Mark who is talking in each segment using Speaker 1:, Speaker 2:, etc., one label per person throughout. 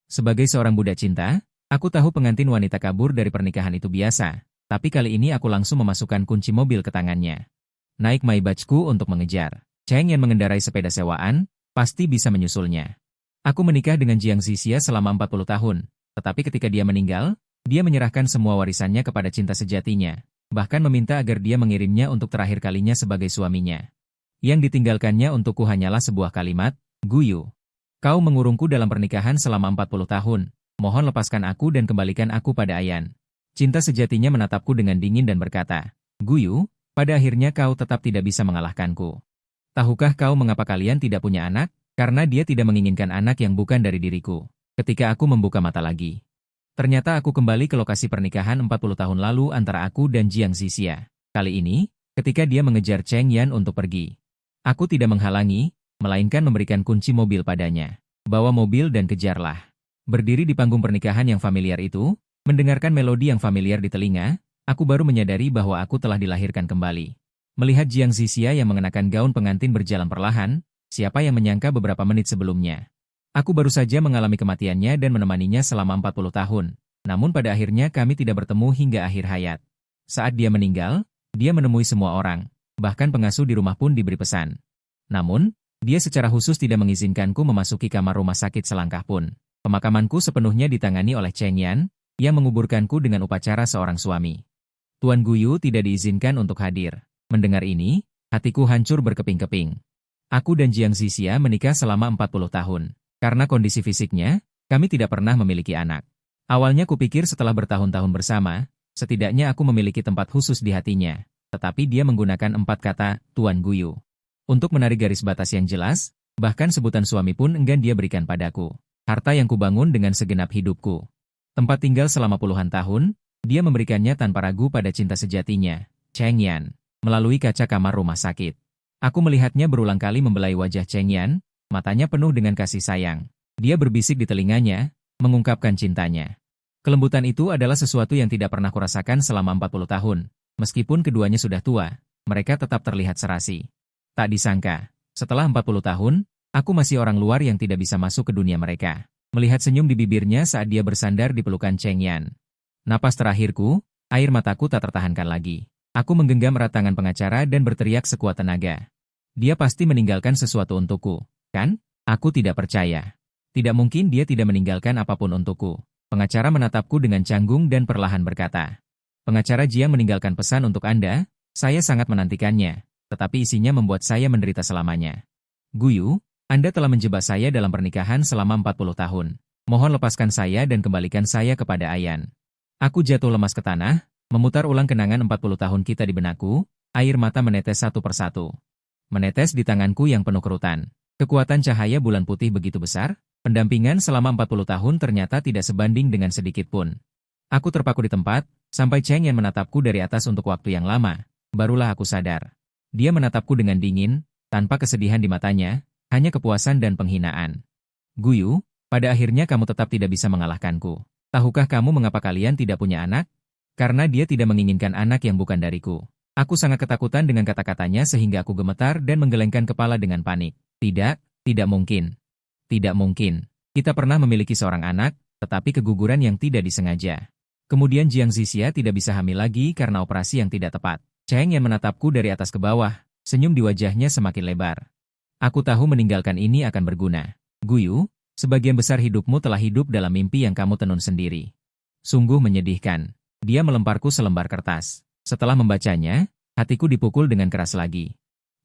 Speaker 1: Sebagai seorang budak cinta, aku tahu pengantin wanita kabur dari pernikahan itu biasa, tapi kali ini aku langsung memasukkan kunci mobil ke tangannya. Naik Maybachku untuk mengejar. Cheng yang mengendarai sepeda sewaan, pasti bisa menyusulnya. Aku menikah dengan Jiang Zixia selama 40 tahun, tetapi ketika dia meninggal, dia menyerahkan semua warisannya kepada cinta sejatinya, bahkan meminta agar dia mengirimnya untuk terakhir kalinya sebagai suaminya. Yang ditinggalkannya untukku hanyalah sebuah kalimat, Guyu. Kau mengurungku dalam pernikahan selama 40 tahun, mohon lepaskan aku dan kembalikan aku pada Ayan. Cinta sejatinya menatapku dengan dingin dan berkata, Guyu, pada akhirnya kau tetap tidak bisa mengalahkanku. Tahukah kau mengapa kalian tidak punya anak? Karena dia tidak menginginkan anak yang bukan dari diriku. Ketika aku membuka mata lagi, ternyata aku kembali ke lokasi pernikahan 40 tahun lalu antara aku dan Jiang Zixia. Kali ini, ketika dia mengejar Cheng Yan untuk pergi. Aku tidak menghalangi, melainkan memberikan kunci mobil padanya. Bawa mobil dan kejarlah. Berdiri di panggung pernikahan yang familiar itu, mendengarkan melodi yang familiar di telinga, aku baru menyadari bahwa aku telah dilahirkan kembali. Melihat Jiang Zixia yang mengenakan gaun pengantin berjalan perlahan, siapa yang menyangka beberapa menit sebelumnya. Aku baru saja mengalami kematiannya dan menemaninya selama 40 tahun. Namun pada akhirnya kami tidak bertemu hingga akhir hayat. Saat dia meninggal, dia menemui semua orang. Bahkan pengasuh di rumah pun diberi pesan. Namun, dia secara khusus tidak mengizinkanku memasuki kamar rumah sakit selangkah pun. Pemakamanku sepenuhnya ditangani oleh Cheng Yan, yang menguburkanku dengan upacara seorang suami. Tuan Guyu tidak diizinkan untuk hadir. Mendengar ini, hatiku hancur berkeping-keping. Aku dan Jiang Zixia menikah selama 40 tahun. Karena kondisi fisiknya, kami tidak pernah memiliki anak. Awalnya kupikir setelah bertahun-tahun bersama, setidaknya aku memiliki tempat khusus di hatinya. Tetapi dia menggunakan 4 kata, Tuan Guyu. Untuk menarik garis batas yang jelas, bahkan sebutan suami pun enggan dia berikan padaku. Harta yang kubangun dengan segenap hidupku. Tempat tinggal selama puluhan tahun, dia memberikannya tanpa ragu pada cinta sejatinya, Cheng Yan. Melalui kaca kamar rumah sakit. Aku melihatnya berulang kali membelai wajah Cheng Yan, matanya penuh dengan kasih sayang. Dia berbisik di telinganya, mengungkapkan cintanya. Kelembutan itu adalah sesuatu yang tidak pernah kurasakan selama 40 tahun. Meskipun keduanya sudah tua, mereka tetap terlihat serasi. Tak disangka, setelah 40 tahun, aku masih orang luar yang tidak bisa masuk ke dunia mereka. Melihat senyum di bibirnya saat dia bersandar di pelukan Cheng Yan. Napas terakhirku, air mataku tak tertahankan lagi. Aku menggenggam erat tangan pengacara dan berteriak sekuat tenaga. Dia pasti meninggalkan sesuatu untukku, kan? Aku tidak percaya. Tidak mungkin dia tidak meninggalkan apapun untukku. Pengacara menatapku dengan canggung dan perlahan berkata. Pengacara Jiang meninggalkan pesan untuk Anda, saya sangat menantikannya, tetapi isinya membuat saya menderita selamanya. Guyu, Anda telah menjebak saya dalam pernikahan selama 40 tahun. Mohon lepaskan saya dan kembalikan saya kepada Ayan. Aku jatuh lemas ke tanah, memutar ulang kenangan 40 tahun kita di benakku, air mata menetes satu persatu. Menetes di tanganku yang penuh kerutan. Kekuatan cahaya bulan putih begitu besar, pendampingan selama 40 tahun ternyata tidak sebanding dengan sedikit pun. Aku terpaku di tempat, sampai Cheng Yan menatapku dari atas untuk waktu yang lama, barulah aku sadar. Dia menatapku dengan dingin, tanpa kesedihan di matanya, hanya kepuasan dan penghinaan. Guyu, pada akhirnya kamu tetap tidak bisa mengalahkanku. Tahukah kamu mengapa kalian tidak punya anak? Karena dia tidak menginginkan anak yang bukan dariku. Aku sangat ketakutan dengan kata-katanya sehingga aku gemetar dan menggelengkan kepala dengan panik. Tidak, tidak mungkin. Tidak mungkin. Kita pernah memiliki seorang anak, tetapi keguguran yang tidak disengaja. Kemudian Jiang Zixia tidak bisa hamil lagi karena operasi yang tidak tepat. Cheng yang menatapku dari atas ke bawah, senyum di wajahnya semakin lebar. Aku tahu meninggalkan ini akan berguna. Guyu, sebagian besar hidupmu telah hidup dalam mimpi yang kamu tenun sendiri. Sungguh menyedihkan. Dia melemparku selembar kertas. Setelah membacanya, hatiku dipukul dengan keras lagi.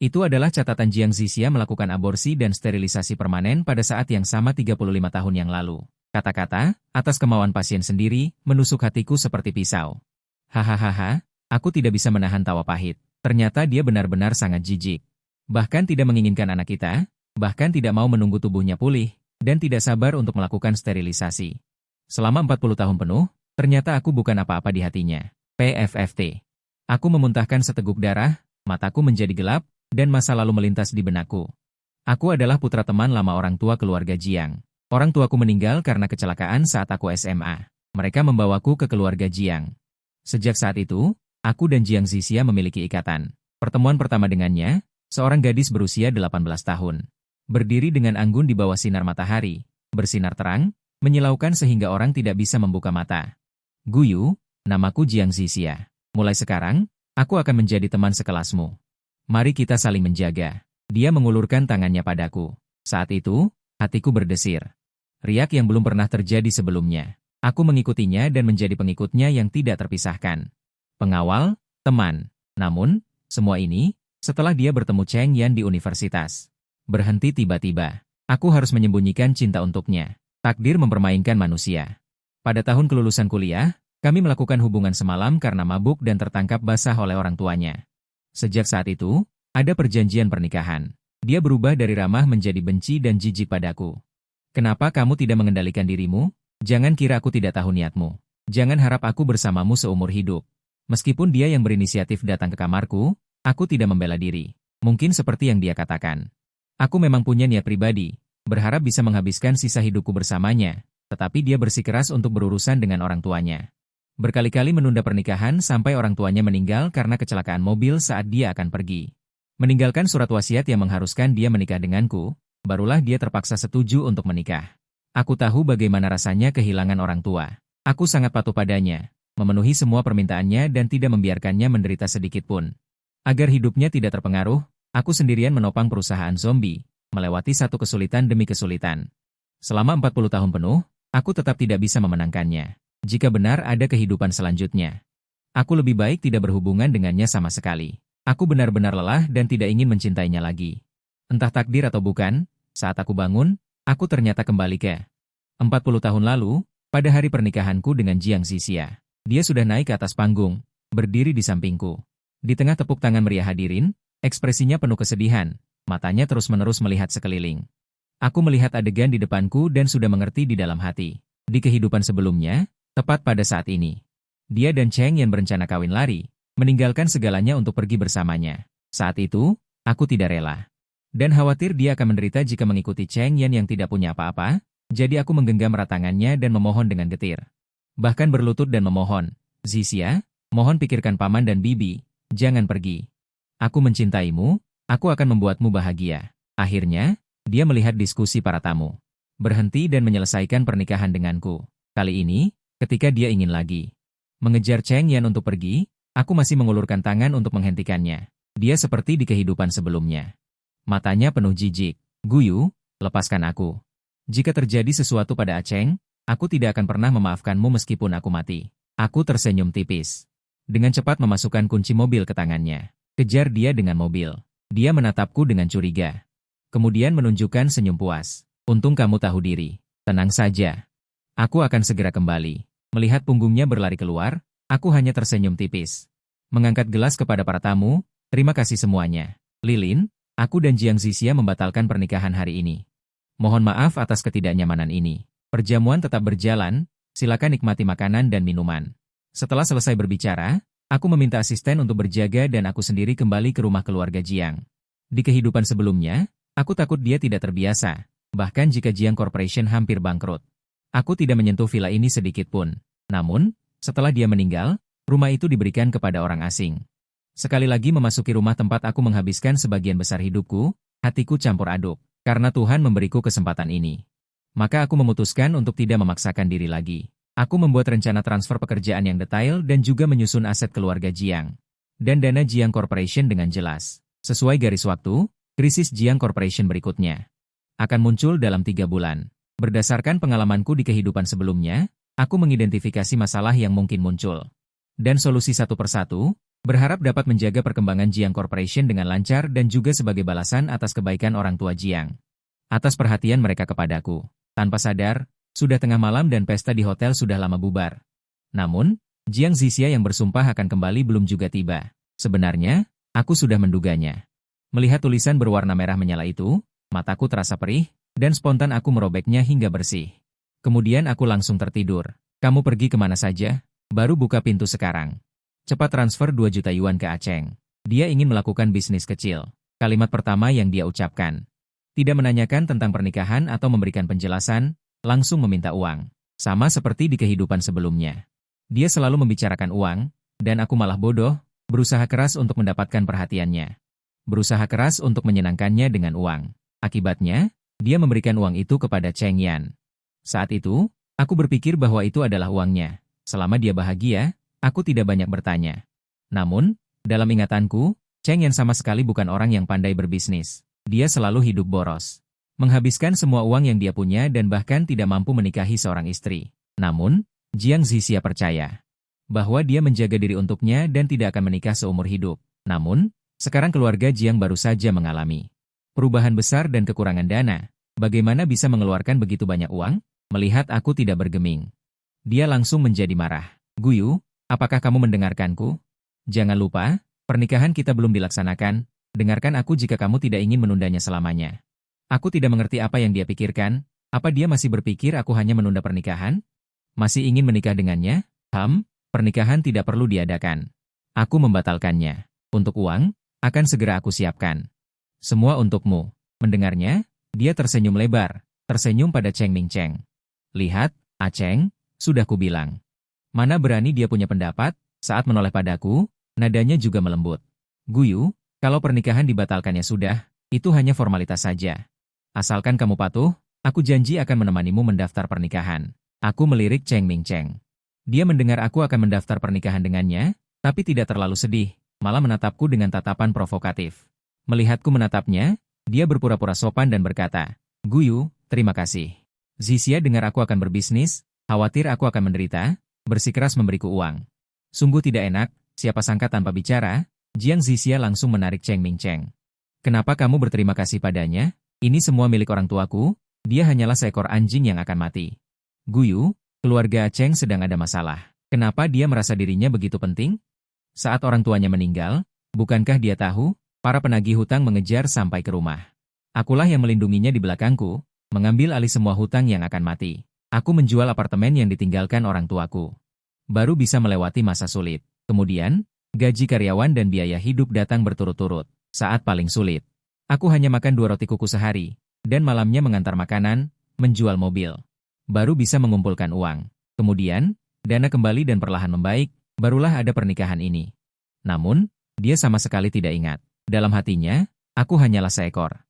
Speaker 1: Itu adalah catatan Jiang Zixia melakukan aborsi dan sterilisasi permanen pada saat yang sama 35 tahun yang lalu. Kata-kata, atas kemauan pasien sendiri, menusuk hatiku seperti pisau. Hahaha, aku tidak bisa menahan tawa pahit. Ternyata dia benar-benar sangat jijik. Bahkan tidak menginginkan anak kita, bahkan tidak mau menunggu tubuhnya pulih, dan tidak sabar untuk melakukan sterilisasi. Selama 40 tahun penuh, ternyata aku bukan apa-apa di hatinya. PFFT. Aku memuntahkan seteguk darah, mataku menjadi gelap, dan masa lalu melintas di benakku. Aku adalah putra teman lama orang tua keluarga Jiang. Orang tuaku meninggal karena kecelakaan saat aku SMA. Mereka membawaku ke keluarga Jiang. Sejak saat itu, aku dan Jiang Zixia memiliki ikatan. Pertemuan pertama dengannya, seorang gadis berusia 18 tahun. Berdiri dengan anggun di bawah sinar matahari, bersinar terang, Menyilaukan sehingga orang tidak bisa membuka mata. Guyu, namaku Jiang Zixia. Mulai sekarang, aku akan menjadi teman sekelasmu. Mari kita saling menjaga. Dia mengulurkan tangannya padaku. Saat itu, hatiku berdesir. Riak yang belum pernah terjadi sebelumnya. Aku mengikutinya dan menjadi pengikutnya yang tidak terpisahkan. Pengawal, teman. Namun, semua ini, setelah dia bertemu Cheng Yan di universitas. Berhenti tiba-tiba. Aku harus menyembunyikan cinta untuknya. Takdir mempermainkan manusia. Pada tahun kelulusan kuliah, kami melakukan hubungan semalam karena mabuk dan tertangkap basah oleh orang tuanya. Sejak saat itu, ada perjanjian pernikahan. Dia berubah dari ramah menjadi benci dan jijik padaku. Kenapa kamu tidak mengendalikan dirimu? Jangan kira aku tidak tahu niatmu. Jangan harap aku bersamamu seumur hidup. Meskipun dia yang berinisiatif datang ke kamarku, aku tidak membela diri. Mungkin seperti yang dia katakan. Aku memang punya niat pribadi, berharap bisa menghabiskan sisa hidupku bersamanya, tetapi dia bersikeras untuk berurusan dengan orang tuanya. Berkali-kali menunda pernikahan sampai orang tuanya meninggal karena kecelakaan mobil saat dia akan pergi. Meninggalkan surat wasiat yang mengharuskan dia menikah denganku, barulah dia terpaksa setuju untuk menikah. Aku tahu bagaimana rasanya kehilangan orang tua. Aku sangat patuh padanya, memenuhi semua permintaannya dan tidak membiarkannya menderita sedikit pun. Agar hidupnya tidak terpengaruh, aku sendirian menopang perusahaan zombie, melewati satu kesulitan demi kesulitan. Selama 40 tahun penuh, aku tetap tidak bisa memenangkannya. Jika benar ada kehidupan selanjutnya, aku lebih baik tidak berhubungan dengannya sama sekali. Aku benar-benar lelah dan tidak ingin mencintainya lagi. Entah takdir atau bukan, saat aku bangun, aku ternyata kembali ke 40 tahun lalu, pada hari pernikahanku dengan Jiang Zixia. Dia sudah naik ke atas panggung, berdiri di sampingku. Di tengah tepuk tangan meriah hadirin, ekspresinya penuh kesedihan, matanya terus-menerus melihat sekeliling. Aku melihat adegan di depanku dan sudah mengerti di dalam hati. Di kehidupan sebelumnya, tepat pada saat ini, dia dan Cheng Yan berencana kawin lari, meninggalkan segalanya untuk pergi bersamanya. Saat itu, aku tidak rela. Dan khawatir dia akan menderita jika mengikuti Cheng Yan yang tidak punya apa-apa, jadi aku menggenggam erat tangannya dan memohon dengan getir. Bahkan berlutut dan memohon, Zixia, mohon pikirkan paman dan bibi, jangan pergi. Aku mencintaimu, aku akan membuatmu bahagia. Akhirnya, dia melihat diskusi para tamu. Berhenti dan menyelesaikan pernikahan denganku. Kali ini, ketika dia ingin lagi mengejar Cheng Yan untuk pergi, aku masih mengulurkan tangan untuk menghentikannya. Dia seperti di kehidupan sebelumnya. Matanya penuh jijik. Guyu, lepaskan aku. Jika terjadi sesuatu pada Aceng, aku tidak akan pernah memaafkanmu meskipun aku mati. Aku tersenyum tipis. Dengan cepat memasukkan kunci mobil ke tangannya. Kejar dia dengan mobil. Dia menatapku dengan curiga. Kemudian menunjukkan senyum puas. Untung kamu tahu diri. Tenang saja. Aku akan segera kembali. Melihat punggungnya berlari keluar, aku hanya tersenyum tipis. Mengangkat gelas kepada para tamu, terima kasih semuanya. Lilin, aku dan Jiang Zixia membatalkan pernikahan hari ini. Mohon maaf atas ketidaknyamanan ini. Perjamuan tetap berjalan, silakan nikmati makanan dan minuman. Setelah selesai berbicara, aku meminta asisten untuk berjaga dan aku sendiri kembali ke rumah keluarga Jiang. Di kehidupan sebelumnya, aku takut dia tidak terbiasa, bahkan jika Jiang Corporation hampir bangkrut. Aku tidak menyentuh villa ini sedikit pun. Namun, setelah dia meninggal, rumah itu diberikan kepada orang asing. Sekali lagi memasuki rumah tempat aku menghabiskan sebagian besar hidupku, hatiku campur aduk. Karena Tuhan memberiku kesempatan ini. Maka aku memutuskan untuk tidak memaksakan diri lagi. Aku membuat rencana transfer pekerjaan yang detail dan juga menyusun aset keluarga Jiang. Dan dana Jiang Corporation dengan jelas. Sesuai garis waktu, krisis Jiang Corporation berikutnya akan muncul dalam 3 bulan. Berdasarkan pengalamanku di kehidupan sebelumnya, aku mengidentifikasi masalah yang mungkin muncul. Dan solusi satu persatu, berharap dapat menjaga perkembangan Jiang Corporation dengan lancar dan juga sebagai balasan atas kebaikan orang tua Jiang. Atas perhatian mereka kepadaku. Tanpa sadar, sudah tengah malam dan pesta di hotel sudah lama bubar. Namun, Jiang Zixia yang bersumpah akan kembali belum juga tiba. Sebenarnya, aku sudah menduganya. Melihat tulisan berwarna merah menyala itu, mataku terasa perih, dan spontan aku merobeknya hingga bersih. Kemudian aku langsung tertidur. Kamu pergi kemana saja? Baru buka pintu sekarang. Cepat transfer 2 juta yuan ke Aceng. Dia ingin melakukan bisnis kecil. Kalimat pertama yang dia ucapkan. Tidak menanyakan tentang pernikahan atau memberikan penjelasan, langsung meminta uang. Sama seperti di kehidupan sebelumnya. Dia selalu membicarakan uang, dan aku malah bodoh, berusaha keras untuk mendapatkan perhatiannya. Berusaha keras untuk menyenangkannya dengan uang. Akibatnya, dia memberikan uang itu kepada Cheng Yan. Saat itu, Aku berpikir bahwa itu adalah uangnya. Selama dia bahagia, aku tidak banyak bertanya. Namun, dalam ingatanku, Cheng Yan sama sekali bukan orang yang pandai berbisnis. Dia selalu hidup boros. Menghabiskan semua uang yang dia punya dan bahkan tidak mampu menikahi seorang istri. Namun, Jiang Zixia percaya bahwa dia menjaga diri untuknya dan tidak akan menikah seumur hidup. Namun, sekarang keluarga Jiang baru saja mengalami perubahan besar dan kekurangan dana. Bagaimana bisa mengeluarkan begitu banyak uang? Melihat aku tidak bergeming, dia langsung menjadi marah. Guyu, apakah kamu mendengarkanku? Jangan lupa, pernikahan kita belum dilaksanakan. Dengarkan aku jika kamu tidak ingin menundanya selamanya. Aku tidak mengerti apa yang dia pikirkan. Apa dia masih berpikir aku hanya menunda pernikahan? Masih ingin menikah dengannya? Pernikahan tidak perlu diadakan. Aku membatalkannya. Untuk uang, akan segera aku siapkan. Semua untukmu. Mendengarnya, dia tersenyum lebar. Tersenyum pada Cheng Mingcheng. Lihat, Cheng, sudah kubilang. Mana berani dia punya pendapat, saat menoleh padaku, nadanya juga melembut. Guyu, kalau pernikahan dibatalkannya sudah, itu hanya formalitas saja. Asalkan kamu patuh, aku janji akan menemanimu mendaftar pernikahan. Aku melirik Cheng Mingcheng. Dia mendengar aku akan mendaftar pernikahan dengannya, tapi tidak terlalu sedih, malah menatapku dengan tatapan provokatif. Melihatku menatapnya, dia berpura-pura sopan dan berkata, Guyu, terima kasih. Zixia dengar aku akan berbisnis, khawatir aku akan menderita, bersikeras memberiku uang. Sungguh tidak enak, siapa sangka tanpa bicara, Jiang Zixia langsung menarik Cheng Mingcheng. Kenapa kamu berterima kasih padanya? Ini semua milik orang tuaku, dia hanyalah seekor anjing yang akan mati. Guyu, keluarga Cheng sedang ada masalah. Kenapa dia merasa dirinya begitu penting? Saat orang tuanya meninggal, bukankah dia tahu, para penagih hutang mengejar sampai ke rumah. Akulah yang melindunginya di belakangku, mengambil alih semua hutang yang akan mati. Aku menjual apartemen yang ditinggalkan orang tuaku. Baru bisa melewati masa sulit. Kemudian, gaji karyawan dan biaya hidup datang berturut-turut. Saat paling sulit, aku hanya makan 2 roti kuku sehari, dan malamnya mengantar makanan, menjual mobil. Baru bisa mengumpulkan uang. Kemudian, dana kembali dan perlahan membaik, barulah ada pernikahan ini. Namun, dia sama sekali tidak ingat. Dalam hatinya, aku hanyalah seekor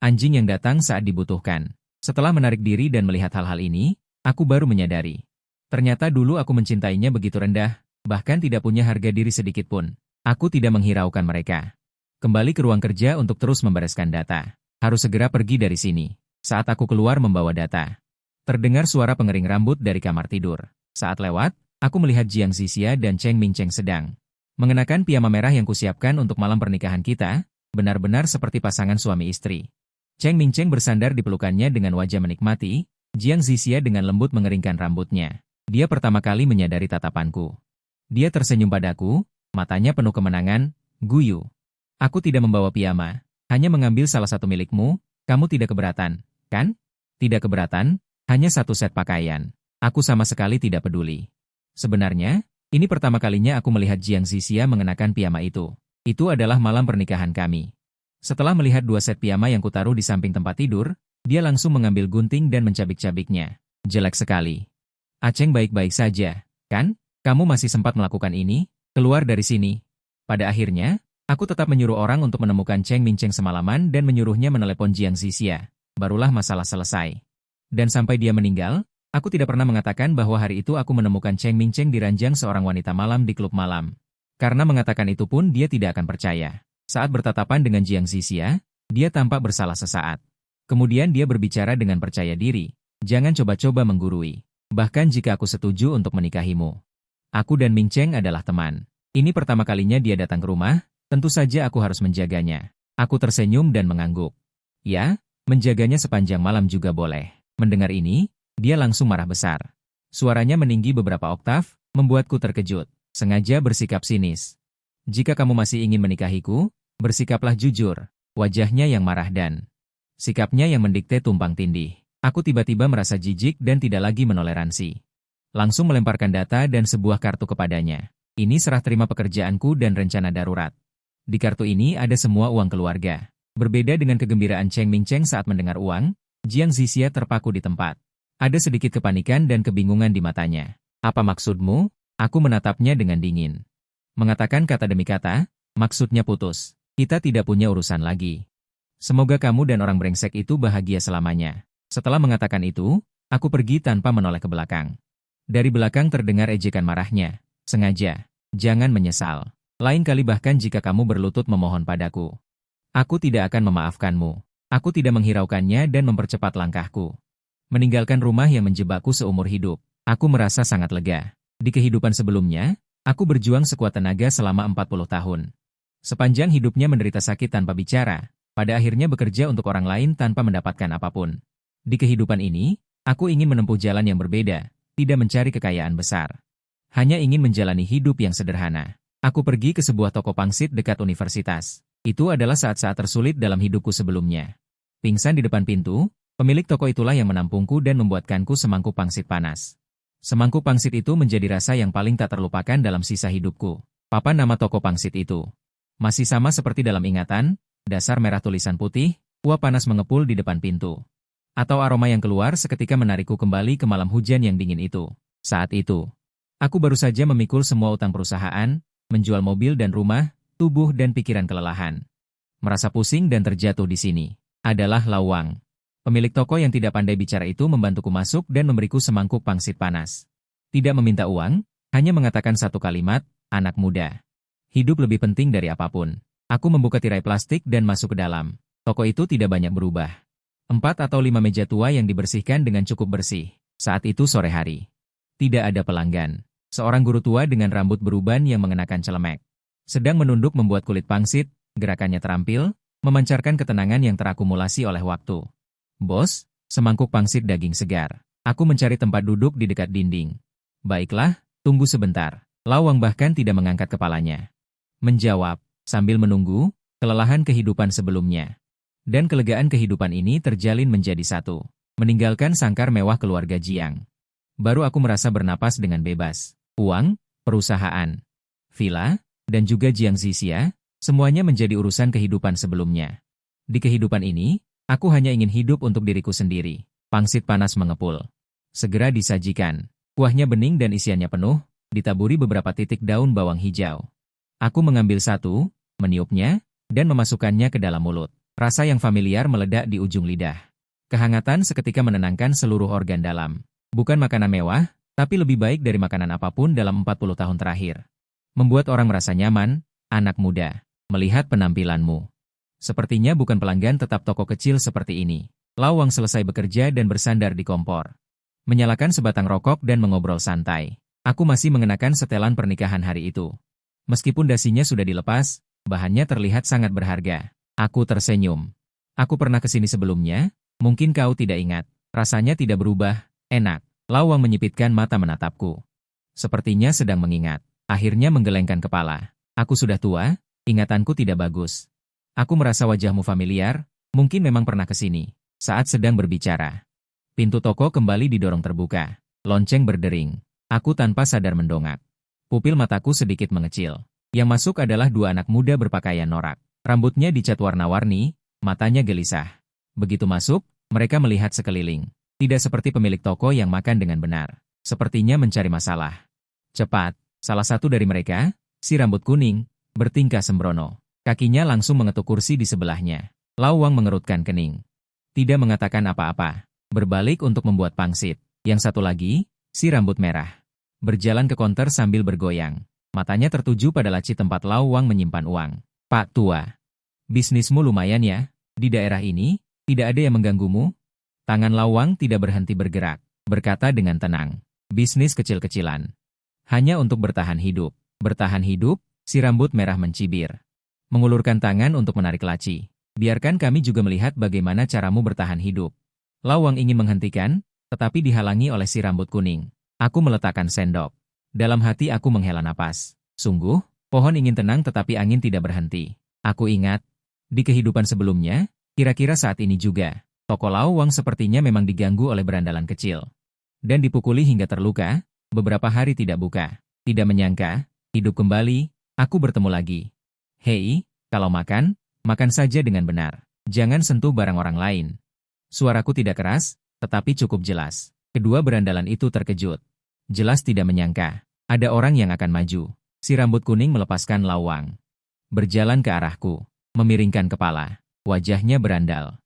Speaker 1: anjing yang datang saat dibutuhkan. Setelah menarik diri dan melihat hal-hal ini, aku baru menyadari. Ternyata dulu aku mencintainya begitu rendah, bahkan tidak punya harga diri sedikit pun. Aku tidak menghiraukan mereka. Kembali ke ruang kerja untuk terus membereskan data. Harus segera pergi dari sini. Saat aku keluar membawa data, terdengar suara pengering rambut dari kamar tidur. Saat lewat, aku melihat Jiang Zixia dan Cheng Mingcheng sedang mengenakan piyama merah yang kusiapkan untuk malam pernikahan kita, benar-benar seperti pasangan suami istri. Cheng Mingcheng bersandar di pelukannya dengan wajah menikmati, Jiang Zixia dengan lembut mengeringkan rambutnya. Dia pertama kali menyadari tatapanku. Dia tersenyum padaku, matanya penuh kemenangan, Guyu. Aku tidak membawa piyama, hanya mengambil salah satu milikmu, kamu tidak keberatan, kan? Tidak keberatan, hanya 1 set pakaian. Aku sama sekali tidak peduli. Sebenarnya, ini pertama kalinya aku melihat Jiang Zixia mengenakan piyama itu. Itu adalah malam pernikahan kami. Setelah melihat 2 set piyama yang kutaruh di samping tempat tidur, dia langsung mengambil gunting dan mencabik-cabiknya. Jelek sekali. Cheng baik-baik saja, kan? Kamu masih sempat melakukan ini? Keluar dari sini. Pada akhirnya, aku tetap menyuruh orang untuk menemukan Cheng Mingcheng semalaman dan menyuruhnya menelepon Jiang Zixia. Barulah masalah selesai. Dan sampai dia meninggal, aku tidak pernah mengatakan bahwa hari itu aku menemukan Cheng Mingcheng di ranjang seorang wanita malam di klub malam. Karena mengatakan itu pun dia tidak akan percaya. Saat bertatapan dengan Jiang Zixia, dia tampak bersalah sesaat. Kemudian dia berbicara dengan percaya diri, jangan coba-coba menggurui. Bahkan jika aku setuju untuk menikahimu. Aku dan Mingcheng adalah teman. Ini pertama kalinya dia datang ke rumah, tentu saja aku harus menjaganya. Aku tersenyum dan mengangguk. Ya, menjaganya sepanjang malam juga boleh. Mendengar ini, dia langsung marah besar. Suaranya meninggi beberapa oktav, membuatku terkejut. Sengaja bersikap sinis. Jika kamu masih ingin menikahiku, bersikaplah jujur. Wajahnya yang marah dan sikapnya yang mendikte tumpang tindih. Aku tiba-tiba merasa jijik dan tidak lagi menoleransi. Langsung melemparkan data dan sebuah kartu kepadanya. Ini serah terima pekerjaanku dan rencana darurat. Di kartu ini ada semua uang keluarga. Berbeda dengan kegembiraan Cheng Mingcheng saat mendengar uang, Jiang Zixia terpaku di tempat. Ada sedikit kepanikan dan kebingungan di matanya. Apa maksudmu? Aku menatapnya dengan dingin. Mengatakan kata demi kata, maksudnya putus. Kita tidak punya urusan lagi. Semoga kamu dan orang brengsek itu bahagia selamanya. Setelah mengatakan itu, Aku pergi tanpa menoleh ke belakang. Dari belakang terdengar ejekan marahnya. Sengaja. Jangan menyesal. Lain kali bahkan jika kamu berlutut memohon padaku. Aku tidak akan memaafkanmu. Aku tidak menghiraukannya dan mempercepat langkahku. Meninggalkan rumah yang menjebakku seumur hidup. Aku merasa sangat lega. Di kehidupan sebelumnya, aku berjuang sekuat tenaga selama 40 tahun. Sepanjang hidupnya menderita sakit tanpa bicara, pada akhirnya bekerja untuk orang lain tanpa mendapatkan apapun. Di kehidupan ini, aku ingin menempuh jalan yang berbeda, tidak mencari kekayaan besar. Hanya ingin menjalani hidup yang sederhana. Aku pergi ke sebuah toko pangsit dekat universitas. Itu adalah saat-saat tersulit dalam hidupku sebelumnya. Pingsan di depan pintu, pemilik toko itulah yang menampungku dan membuatkanku semangkuk pangsit panas. Semangkuk pangsit itu menjadi rasa yang paling tak terlupakan dalam sisa hidupku. Papan nama toko pangsit itu masih sama seperti dalam ingatan, dasar merah tulisan putih, uap panas mengepul di depan pintu. Atau aroma yang keluar seketika menarikku kembali ke malam hujan yang dingin itu. Saat itu, aku baru saja memikul semua utang perusahaan, menjual mobil dan rumah, tubuh dan pikiran kelelahan. Merasa pusing dan terjatuh di sini. Adalah Lawang. Pemilik toko yang tidak pandai bicara itu membantuku masuk dan memberiku semangkuk pangsit panas. Tidak meminta uang, hanya mengatakan satu kalimat, anak muda. Hidup lebih penting dari apapun. Aku membuka tirai plastik dan masuk ke dalam. Toko itu tidak banyak berubah. 4 atau 5 meja tua yang dibersihkan dengan cukup bersih. Saat itu sore hari. Tidak ada pelanggan. Seorang guru tua dengan rambut beruban yang mengenakan celemek. Sedang menunduk membuat kulit pangsit, gerakannya terampil, memancarkan ketenangan yang terakumulasi oleh waktu. Bos, semangkuk pangsit daging segar. Aku mencari tempat duduk di dekat dinding. Baiklah, tunggu sebentar. Lawang bahkan tidak mengangkat kepalanya. Menjawab, sambil menunggu, kelelahan kehidupan sebelumnya. Dan kelegaan kehidupan ini terjalin menjadi satu. Meninggalkan sangkar mewah keluarga Jiang. Baru aku merasa bernapas dengan bebas. Uang, perusahaan, villa, dan juga Jiang Zixia, semuanya menjadi urusan kehidupan sebelumnya. Di kehidupan ini, aku hanya ingin hidup untuk diriku sendiri. Pangsit panas mengepul. Segera disajikan. Kuahnya bening dan isiannya penuh, ditaburi beberapa titik daun bawang hijau. Aku mengambil satu, meniupnya, dan memasukkannya ke dalam mulut. Rasa yang familiar meledak di ujung lidah. Kehangatan seketika menenangkan seluruh organ dalam. Bukan makanan mewah, tapi lebih baik dari makanan apapun dalam 40 tahun terakhir. Membuat orang merasa nyaman, anak muda, melihat penampilanmu. Sepertinya bukan pelanggan tetap toko kecil seperti ini. Lawang selesai bekerja dan bersandar di kompor. Menyalakan sebatang rokok dan mengobrol santai. Aku masih mengenakan setelan pernikahan hari itu. Meskipun dasinya sudah dilepas, bahannya terlihat sangat berharga. Aku tersenyum. Aku pernah ke sini sebelumnya, mungkin kau tidak ingat. Rasanya tidak berubah, enak. Lawang menyipitkan mata menatapku. Sepertinya sedang mengingat. Akhirnya menggelengkan kepala. Aku sudah tua, ingatanku tidak bagus. Aku merasa wajahmu familiar, mungkin memang pernah ke sini. Saat sedang berbicara. Pintu toko kembali didorong terbuka. Lonceng berdering. Aku tanpa sadar mendongak. Pupil mataku sedikit mengecil. Yang masuk adalah 2 anak muda berpakaian norak. Rambutnya dicat warna-warni, matanya gelisah. Begitu masuk, mereka melihat sekeliling. Tidak seperti pemilik toko yang makan dengan benar. Sepertinya mencari masalah. Cepat, salah satu dari mereka, si rambut kuning, bertingkah sembrono. Kakinya langsung mengetuk kursi di sebelahnya. Lawang mengerutkan kening. Tidak mengatakan apa-apa. Berbalik untuk membuat pangsit. Yang satu lagi, si rambut merah. Berjalan ke konter sambil bergoyang. Matanya tertuju pada laci tempat Lawang menyimpan uang. Pak tua, bisnismu lumayan ya. Di daerah ini, tidak ada yang mengganggumu? Tangan Lawang tidak berhenti bergerak. Berkata dengan tenang. Bisnis kecil-kecilan. Hanya untuk bertahan hidup. Bertahan hidup, si rambut merah mencibir. Mengulurkan tangan untuk menarik laci. Biarkan kami juga melihat bagaimana caramu bertahan hidup. Lawang ingin menghentikan, tetapi dihalangi oleh si rambut kuning. Aku meletakkan sendok. Dalam hati aku menghela napas. Sungguh, pohon ingin tenang tetapi angin tidak berhenti. Aku ingat, di kehidupan sebelumnya, kira-kira saat ini juga, toko Lawang sepertinya memang diganggu oleh berandalan kecil. Dan dipukuli hingga terluka, beberapa hari tidak buka. Tidak menyangka, hidup kembali, aku bertemu lagi. Hei, kalau makan, makan saja dengan benar. Jangan sentuh barang orang lain. Suaraku tidak keras, tetapi cukup jelas. Kedua berandalan itu terkejut. Jelas tidak menyangka, ada orang yang akan maju. Si rambut kuning melepaskan Lawang. Berjalan ke arahku, memiringkan kepala. Wajahnya berandal.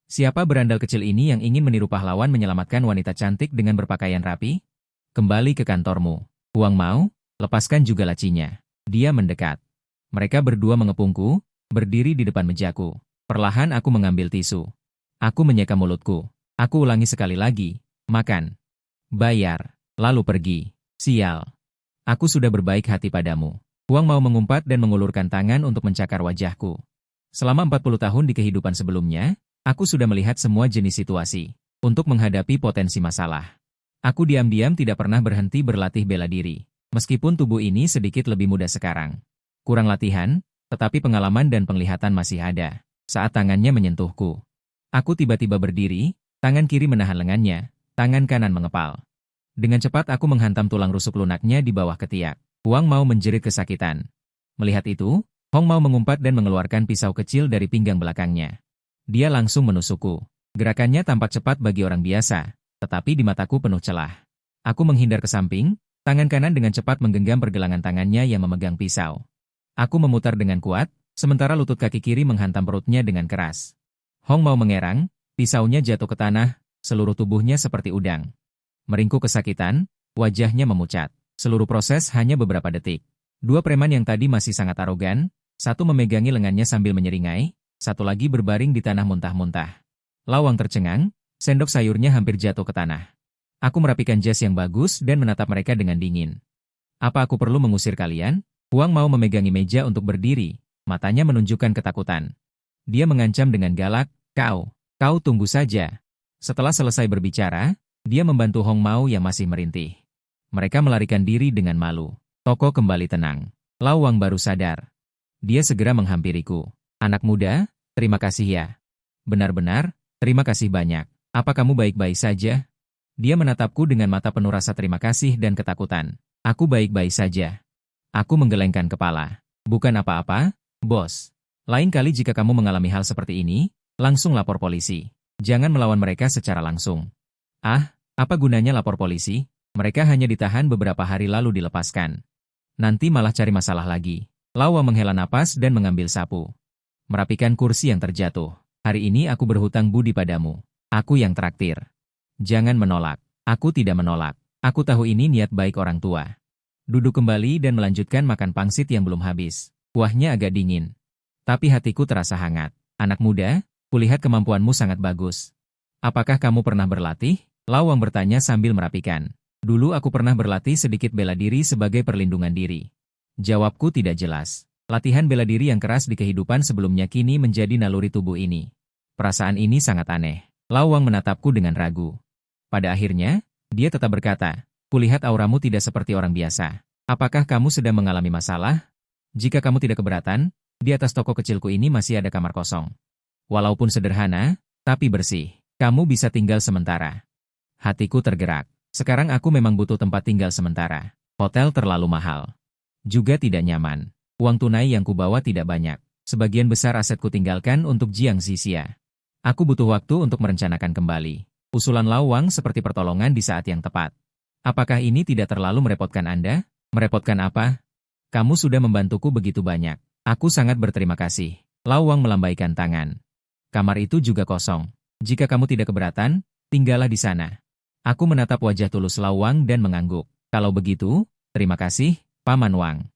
Speaker 1: Siapa berandal kecil ini yang ingin meniru pahlawan menyelamatkan wanita cantik dengan berpakaian rapi? Kembali ke kantormu. Huang Mao, lepaskan juga lacinya. Dia mendekat. Mereka berdua mengepungku, berdiri di depan mejaku. Perlahan aku mengambil tisu. Aku menyeka mulutku. Aku ulangi sekali lagi. Makan. Bayar. Lalu pergi. Sial. Aku sudah berbaik hati padamu. Huang Mao mengumpat dan mengulurkan tangan untuk mencakar wajahku. Selama 40 tahun di kehidupan sebelumnya, aku sudah melihat semua jenis situasi. Untuk menghadapi potensi masalah. Aku diam-diam tidak pernah berhenti berlatih bela diri. Meskipun tubuh ini sedikit lebih muda sekarang. Kurang latihan, tetapi pengalaman dan penglihatan masih ada. Saat tangannya menyentuhku. Aku tiba-tiba berdiri, tangan kiri menahan lengannya, tangan kanan mengepal. Dengan cepat aku menghantam tulang rusuk lunaknya di bawah ketiak. Huang Mao menjerit kesakitan. Melihat itu, Hong Mao mengumpat dan mengeluarkan pisau kecil dari pinggang belakangnya. Dia langsung menusukku. Gerakannya tampak cepat bagi orang biasa, tetapi di mataku penuh celah. Aku menghindar ke samping, tangan kanan dengan cepat menggenggam pergelangan tangannya yang memegang pisau. Aku memutar dengan kuat, sementara lutut kaki kiri menghantam perutnya dengan keras. Hong Mao mengerang, pisaunya jatuh ke tanah, seluruh tubuhnya seperti udang. Meringkuk kesakitan, wajahnya memucat. Seluruh proses hanya beberapa detik. Dua preman yang tadi masih sangat arogan, satu memegangi lengannya sambil menyeringai, satu lagi berbaring di tanah muntah-muntah. Lawang tercengang, sendok sayurnya hampir jatuh ke tanah. Aku merapikan jas yang bagus dan menatap mereka dengan dingin. Apa aku perlu mengusir kalian? Huang Mao memegangi meja untuk berdiri, matanya menunjukkan ketakutan. Dia mengancam dengan galak, kau tunggu saja. Setelah selesai berbicara, dia membantu Hong Mao yang masih merintih. Mereka melarikan diri dengan malu. Toko kembali tenang. Lawang baru sadar. Dia segera menghampiriku. Anak muda, terima kasih ya. Benar-benar, terima kasih banyak. Apa kamu baik-baik saja? Dia menatapku dengan mata penuh rasa terima kasih dan ketakutan. Aku baik-baik saja. Aku menggelengkan kepala. Bukan apa-apa, bos. Lain kali jika kamu mengalami hal seperti ini, langsung lapor polisi. Jangan melawan mereka secara langsung. Ah, apa gunanya lapor polisi? Mereka hanya ditahan beberapa hari lalu dilepaskan. Nanti malah cari masalah lagi. Lawa menghela napas dan mengambil sapu. Merapikan kursi yang terjatuh. Hari ini aku berhutang budi padamu. Aku yang traktir. Jangan menolak. Aku tidak menolak. Aku tahu ini niat baik orang tua. Duduk kembali dan melanjutkan makan pangsit yang belum habis. Kuahnya agak dingin. Tapi hatiku terasa hangat. Anak muda, kulihat kemampuanmu sangat bagus. Apakah kamu pernah berlatih? Lawang bertanya sambil merapikan. Dulu aku pernah berlatih sedikit bela diri sebagai perlindungan diri. Jawabku tidak jelas. Latihan bela diri yang keras di kehidupan sebelumnya kini menjadi naluri tubuh ini. Perasaan ini sangat aneh. Lawang menatapku dengan ragu. Pada akhirnya, dia tetap berkata, kulihat auramu tidak seperti orang biasa. Apakah kamu sedang mengalami masalah? Jika kamu tidak keberatan, di atas toko kecilku ini masih ada kamar kosong. Walaupun sederhana, tapi bersih. Kamu bisa tinggal sementara. Hatiku tergerak. Sekarang aku memang butuh tempat tinggal sementara. Hotel terlalu mahal. Juga tidak nyaman. Uang tunai yang kubawa tidak banyak. Sebagian besar asetku tinggalkan untuk Jiang Zixia. Aku butuh waktu untuk merencanakan kembali. Usulan Lawang seperti pertolongan di saat yang tepat. Apakah ini tidak terlalu merepotkan Anda? Merepotkan apa? Kamu sudah membantuku begitu banyak. Aku sangat berterima kasih. Lawang melambaikan tangan. Kamar itu juga kosong. Jika kamu tidak keberatan, tinggallah di sana. Aku menatap wajah tulus Lawang dan mengangguk. Kalau begitu, terima kasih, Paman Wang.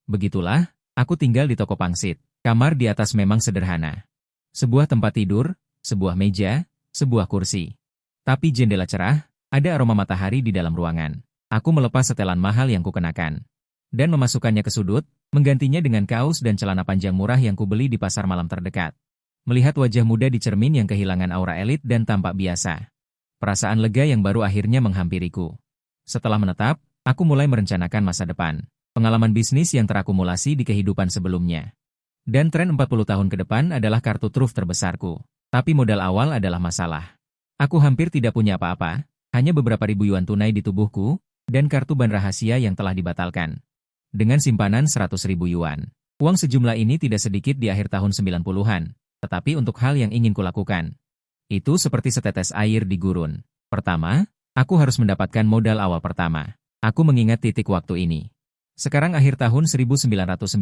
Speaker 1: Begitulah, aku tinggal di toko pangsit. Kamar di atas memang sederhana. Sebuah tempat tidur, sebuah meja, sebuah kursi. Tapi jendela cerah, ada aroma matahari di dalam ruangan. Aku melepas setelan mahal yang kukenakan. Dan memasukkannya ke sudut, menggantinya dengan kaos dan celana panjang murah yang kubeli di pasar malam terdekat. Melihat wajah muda di cermin yang kehilangan aura elit dan tampak biasa. Perasaan lega yang baru akhirnya menghampiriku. Setelah menetap, aku mulai merencanakan masa depan. Pengalaman bisnis yang terakumulasi di kehidupan sebelumnya. Dan tren 40 tahun ke depan adalah kartu truf terbesarku. Tapi modal awal adalah masalah. Aku hampir tidak punya apa-apa, hanya beberapa ribu yuan tunai di tubuhku, dan kartu ban rahasia yang telah dibatalkan. Dengan simpanan 100.000 yuan. Uang sejumlah ini tidak sedikit di akhir tahun 90-an, tetapi untuk hal yang ingin kulakukan. Itu seperti setetes air di gurun. Pertama, aku harus mendapatkan modal awal pertama. Aku mengingat titik waktu ini. Sekarang akhir tahun 1998,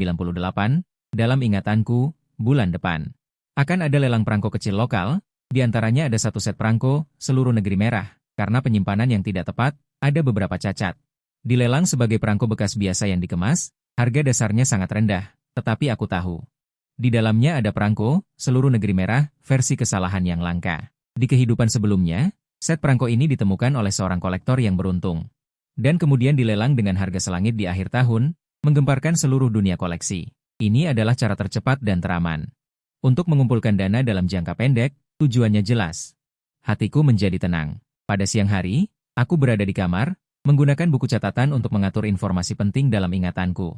Speaker 1: dalam ingatanku, bulan depan. Akan ada lelang perangko kecil lokal, Di antaranya ada satu set perangko, seluruh negeri merah. Karena penyimpanan yang tidak tepat, ada beberapa cacat. Dilelang sebagai perangko bekas biasa yang dikemas, harga dasarnya sangat rendah, tetapi aku tahu. Di dalamnya ada perangko, seluruh negeri merah, versi kesalahan yang langka. Di kehidupan sebelumnya, set perangko ini ditemukan oleh seorang kolektor yang beruntung. Dan kemudian dilelang dengan harga selangit di akhir tahun, menggemparkan seluruh dunia koleksi. Ini adalah cara tercepat dan teraman. Untuk mengumpulkan dana dalam jangka pendek, tujuannya jelas. Hatiku menjadi tenang. Pada siang hari, aku berada di kamar, menggunakan buku catatan untuk mengatur informasi penting dalam ingatanku.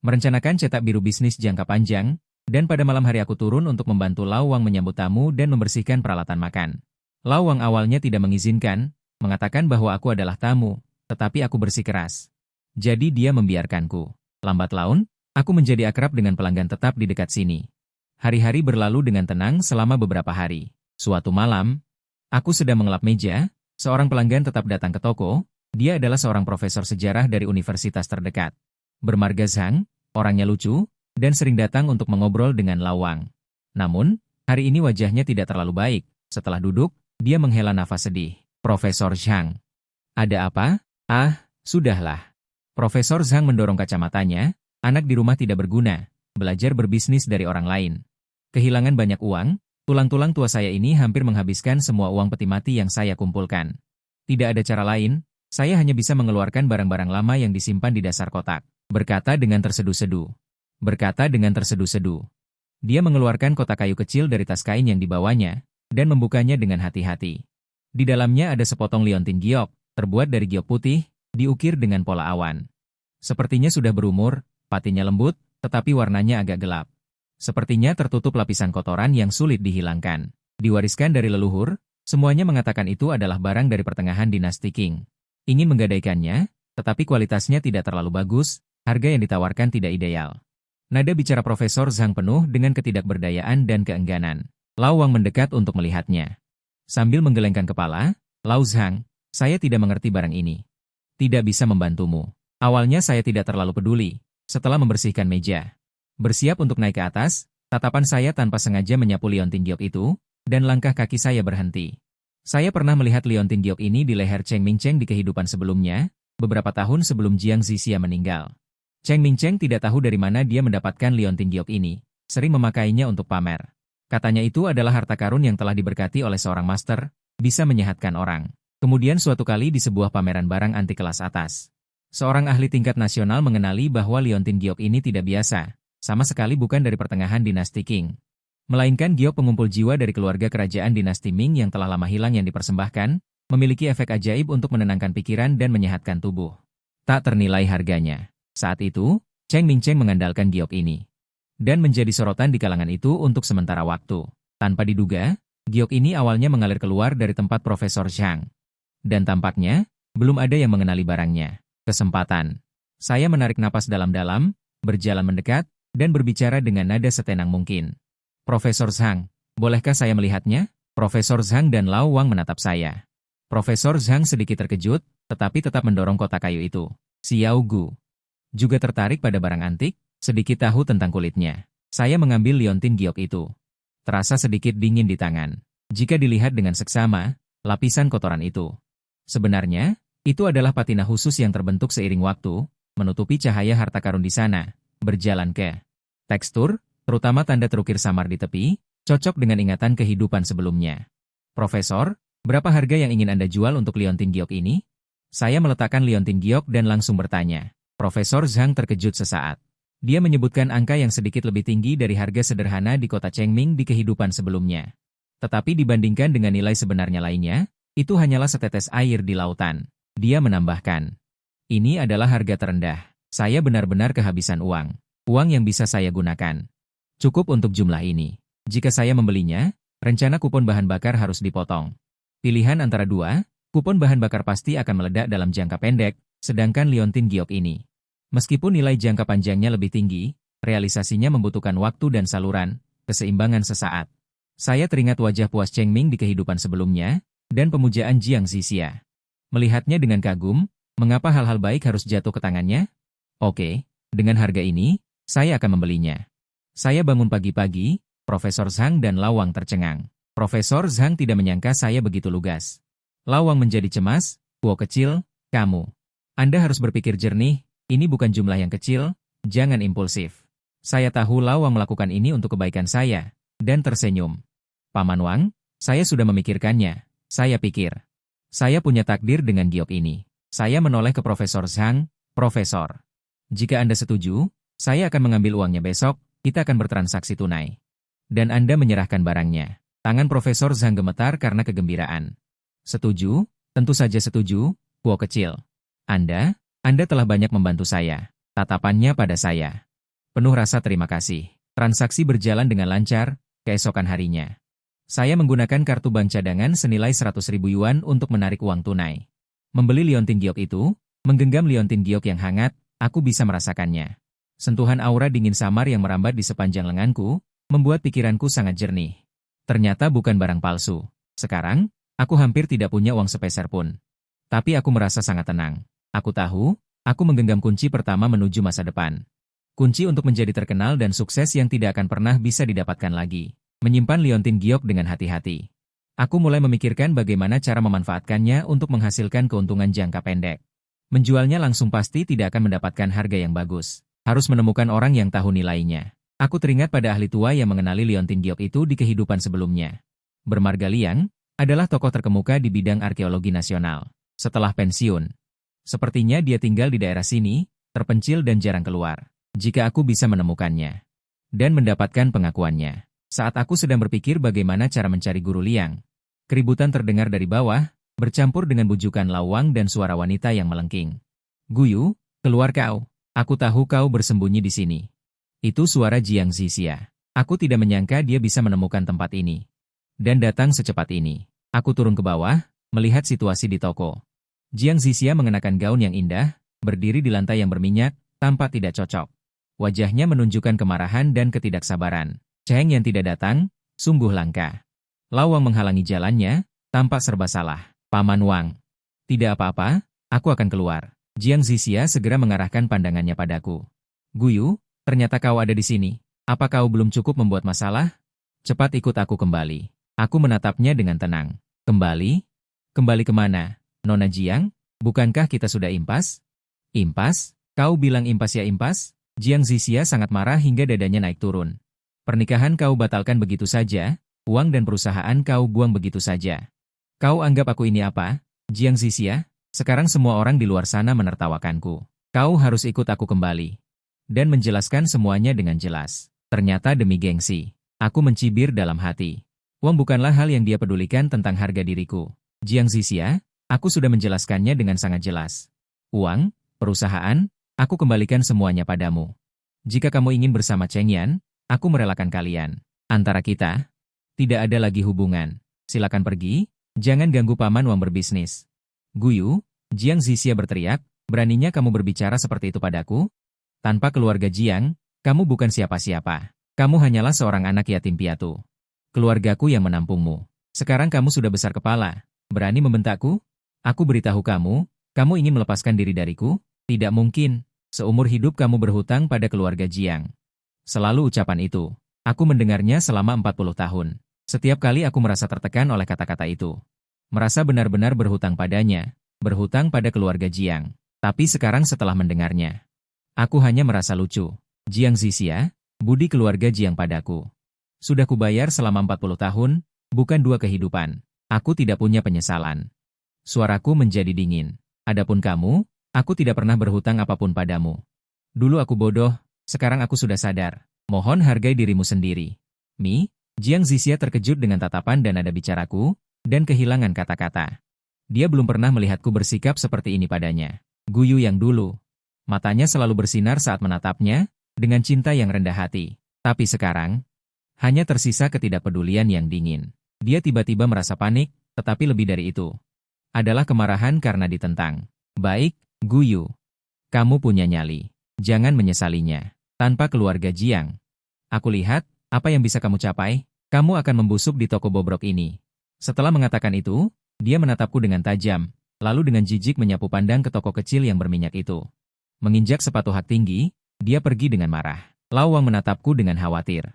Speaker 1: Merencanakan cetak biru bisnis jangka panjang, dan pada malam hari aku turun untuk membantu Lawang menyambut tamu dan membersihkan peralatan makan. Lawang awalnya tidak mengizinkan, mengatakan bahwa aku adalah tamu, tetapi aku bersikeras. Jadi dia membiarkanku. Lambat laun, aku menjadi akrab dengan pelanggan tetap di dekat sini. Hari-hari berlalu dengan tenang selama beberapa hari. Suatu malam, aku sedang mengelap meja, seorang pelanggan tetap datang ke toko. Dia adalah seorang profesor sejarah dari universitas terdekat. Bermarga Zhang, orangnya lucu, dan sering datang untuk mengobrol dengan Lawang. Namun, hari ini wajahnya tidak terlalu baik. Setelah duduk, dia menghela nafas sedih. Profesor Zhang. Ada apa? Ah, sudahlah. Profesor Zhang mendorong kacamatanya. Anak di rumah tidak berguna. Belajar berbisnis dari orang lain. Kehilangan banyak uang, tulang-tulang tua saya ini hampir menghabiskan semua uang peti mati yang saya kumpulkan. Tidak ada cara lain. Saya hanya bisa mengeluarkan barang-barang lama yang disimpan di dasar kotak. Berkata dengan terseduh-seduh. Dia mengeluarkan kotak kayu kecil dari tas kain yang dibawanya, dan membukanya dengan hati-hati. Di dalamnya ada sepotong liontin giok, terbuat dari giok putih, diukir dengan pola awan. Sepertinya sudah berumur, patinya lembut, tetapi warnanya agak gelap. Sepertinya tertutup lapisan kotoran yang sulit dihilangkan. Diwariskan dari leluhur, semuanya mengatakan itu adalah barang dari pertengahan dinasti Qing. Ingin menggadaikannya, tetapi kualitasnya tidak terlalu bagus, harga yang ditawarkan tidak ideal. Nada bicara Profesor Zhang penuh dengan ketidakberdayaan dan keengganan. Lawang mendekat untuk melihatnya. Sambil menggelengkan kepala, Lao Zhang, saya tidak mengerti barang ini. Tidak bisa membantumu. Awalnya saya tidak terlalu peduli, setelah membersihkan meja. Bersiap untuk naik ke atas, tatapan saya tanpa sengaja menyapu liontin giok itu, dan langkah kaki saya berhenti. Saya pernah melihat liontin giok ini di leher Cheng Mingcheng di kehidupan sebelumnya, beberapa tahun sebelum Jiang Zixia meninggal. Cheng Mingcheng tidak tahu dari mana dia mendapatkan liontin giok ini, sering memakainya untuk pamer. Katanya itu adalah harta karun yang telah diberkati oleh seorang master, bisa menyehatkan orang. Kemudian suatu kali di sebuah pameran barang antik kelas atas, seorang ahli tingkat nasional mengenali bahwa liontin giok ini tidak biasa, sama sekali bukan dari pertengahan dinasti Qing. Melainkan giok pengumpul jiwa dari keluarga kerajaan dinasti Ming yang telah lama hilang yang dipersembahkan, memiliki efek ajaib untuk menenangkan pikiran dan menyehatkan tubuh. Tak ternilai harganya. Saat itu, Cheng Mingcheng mengandalkan giok ini. Dan menjadi sorotan di kalangan itu untuk sementara waktu. Tanpa diduga, giok ini awalnya mengalir keluar dari tempat Profesor Zhang. Dan tampaknya, belum ada yang mengenali barangnya. Kesempatan. Saya menarik napas dalam-dalam, berjalan mendekat, dan berbicara dengan nada setenang mungkin. Profesor Zhang, bolehkah saya melihatnya? Profesor Zhang dan Lao Wang menatap saya. Profesor Zhang sedikit terkejut, tetapi tetap mendorong kotak kayu itu. Xiao Gu juga tertarik pada barang antik, sedikit tahu tentang kulitnya. Saya mengambil liontin giok itu. Terasa sedikit dingin di tangan. Jika dilihat dengan seksama, lapisan kotoran itu. Sebenarnya, itu adalah patina khusus yang terbentuk seiring waktu, menutupi cahaya harta karun di sana, berjalan ke tekstur, terutama tanda terukir samar di tepi, cocok dengan ingatan kehidupan sebelumnya. Profesor, berapa harga yang ingin Anda jual untuk liontin giok ini? Saya meletakkan liontin giok dan langsung bertanya. Profesor Zhang terkejut sesaat. Dia menyebutkan angka yang sedikit lebih tinggi dari harga sederhana di kota Chengming di kehidupan sebelumnya. Tetapi dibandingkan dengan nilai sebenarnya lainnya, itu hanyalah setetes air di lautan. Dia menambahkan, ini adalah harga terendah. Saya benar-benar kehabisan uang. Uang yang bisa saya gunakan. Cukup untuk jumlah ini. Jika saya membelinya, rencana kupon bahan bakar harus dipotong. Pilihan antara dua, kupon bahan bakar pasti akan meledak dalam jangka pendek, sedangkan liontin giok ini. Meskipun nilai jangka panjangnya lebih tinggi, realisasinya membutuhkan waktu dan saluran, keseimbangan sesaat. Saya teringat wajah puas Cheng Ming di kehidupan sebelumnya, dan pemujaan Jiang Zixia. Melihatnya dengan kagum, mengapa hal-hal baik harus jatuh ke tangannya? Oke, dengan harga ini, saya akan membelinya. Saya bangun pagi-pagi, Profesor Zhang dan Lawang tercengang. Profesor Zhang tidak menyangka saya begitu lugas. Lawang menjadi cemas, Kuo kecil, kamu. Anda harus berpikir jernih, ini bukan jumlah yang kecil, jangan impulsif. Saya tahu Lawang melakukan ini untuk kebaikan saya, dan tersenyum. Paman Wang, saya sudah memikirkannya, saya pikir. Saya punya takdir dengan giok ini. Saya menoleh ke Profesor Zhang, Profesor. Jika Anda setuju, saya akan mengambil uangnya besok, kita akan bertransaksi tunai. Dan Anda menyerahkan barangnya. Tangan Profesor Zhang gemetar karena kegembiraan. Setuju? Tentu saja setuju, Kuo kecil. Anda telah banyak membantu saya. Tatapannya pada saya. Penuh rasa terima kasih. Transaksi berjalan dengan lancar, keesokan harinya. Saya menggunakan kartu bank cadangan senilai 100.000 yuan untuk menarik uang tunai. Membeli liontin giok itu, menggenggam liontin giok yang hangat, aku bisa merasakannya. Sentuhan aura dingin samar yang merambat di sepanjang lenganku, membuat pikiranku sangat jernih. Ternyata bukan barang palsu. Sekarang, aku hampir tidak punya uang sepeser pun. Tapi aku merasa sangat tenang. Aku tahu, aku menggenggam kunci pertama menuju masa depan. Kunci untuk menjadi terkenal dan sukses yang tidak akan pernah bisa didapatkan lagi. Menyimpan liontin giok dengan hati-hati. Aku mulai memikirkan bagaimana cara memanfaatkannya untuk menghasilkan keuntungan jangka pendek. Menjualnya langsung pasti tidak akan mendapatkan harga yang bagus. Harus menemukan orang yang tahu nilainya. Aku teringat pada ahli tua yang mengenali liontin giok itu di kehidupan sebelumnya. Bermarga Liang adalah tokoh terkemuka di bidang arkeologi nasional. Setelah pensiun, sepertinya dia tinggal di daerah sini, terpencil dan jarang keluar. Jika aku bisa menemukannya dan mendapatkan pengakuannya. Saat aku sedang berpikir bagaimana cara mencari guru Liang, keributan terdengar dari bawah, bercampur dengan bujukan Lawang dan suara wanita yang melengking. Guyu, keluar kau. Aku tahu kau bersembunyi di sini. Itu suara Jiang Zixia. Aku tidak menyangka dia bisa menemukan tempat ini. Dan datang secepat ini. Aku turun ke bawah, melihat situasi di toko. Jiang Zixia mengenakan gaun yang indah, berdiri di lantai yang berminyak, tampak tidak cocok. Wajahnya menunjukkan kemarahan dan ketidaksabaran. Cheng yang tidak datang, sungguh langka. Lawang menghalangi jalannya, tampak serba salah. Paman Wang. Tidak apa-apa, aku akan keluar. Jiang Zixia segera mengarahkan pandangannya padaku. Guyu, ternyata kau ada di sini. Apa kau belum cukup membuat masalah? Cepat ikut aku kembali. Aku menatapnya dengan tenang. Kembali? Kembali kemana? Nona Jiang, bukankah kita sudah impas? Impas? Kau bilang impas ya impas? Jiang Zixia sangat marah hingga dadanya naik turun. Pernikahan kau batalkan begitu saja, uang dan perusahaan kau buang begitu saja. Kau anggap aku ini apa? Jiang Zixia, sekarang semua orang di luar sana menertawakanku. Kau harus ikut aku kembali. Dan menjelaskan semuanya dengan jelas. Ternyata demi gengsi. Aku mencibir dalam hati. Uang bukanlah hal yang dia pedulikan tentang harga diriku. Jiang Zixia, aku sudah menjelaskannya dengan sangat jelas. Uang, perusahaan, aku kembalikan semuanya padamu. Jika kamu ingin bersama Cheng Yan, aku merelakan kalian. Antara kita, tidak ada lagi hubungan. Silakan pergi, jangan ganggu Paman Wang berbisnis. Guyu, Jiang Zixia berteriak, beraninya kamu berbicara seperti itu padaku? Tanpa keluarga Jiang, kamu bukan siapa-siapa. Kamu hanyalah seorang anak yatim piatu. Keluargaku yang menampungmu. Sekarang kamu sudah besar kepala. Berani membentakku? Aku beritahu kamu, kamu ingin melepaskan diri dariku? Tidak mungkin. Seumur hidup kamu berhutang pada keluarga Jiang. Selalu ucapan itu. Aku mendengarnya selama 40 tahun. Setiap kali aku merasa tertekan oleh kata-kata itu. Merasa benar-benar berhutang padanya. Berhutang pada keluarga Jiang. Tapi sekarang setelah mendengarnya, aku hanya merasa lucu. Jiang Zixia, budi keluarga Jiang padaku. Sudah kubayar selama 40 tahun, bukan 2 kehidupan. Aku tidak punya penyesalan. Suaraku menjadi dingin. Adapun kamu, aku tidak pernah berhutang apapun padamu. Dulu aku bodoh, sekarang aku sudah sadar. Mohon hargai dirimu sendiri. Jiang Zixia terkejut dengan tatapan dan nada bicaraku, dan kehilangan kata-kata. Dia belum pernah melihatku bersikap seperti ini padanya. Guyu yang dulu. Matanya selalu bersinar saat menatapnya, dengan cinta yang rendah hati. Tapi sekarang, hanya tersisa ketidakpedulian yang dingin. Dia tiba-tiba merasa panik, tetapi lebih dari itu. Adalah kemarahan karena ditentang. Baik, Guyu. Kamu punya nyali. Jangan menyesalinya. Tanpa keluarga Jiang, aku lihat, apa yang bisa kamu capai, kamu akan membusuk di toko bobrok ini. Setelah mengatakan itu, dia menatapku dengan tajam, lalu dengan jijik menyapu pandang ke toko kecil yang berminyak itu. Menginjak sepatu hak tinggi, dia pergi dengan marah. Lawang menatapku dengan khawatir.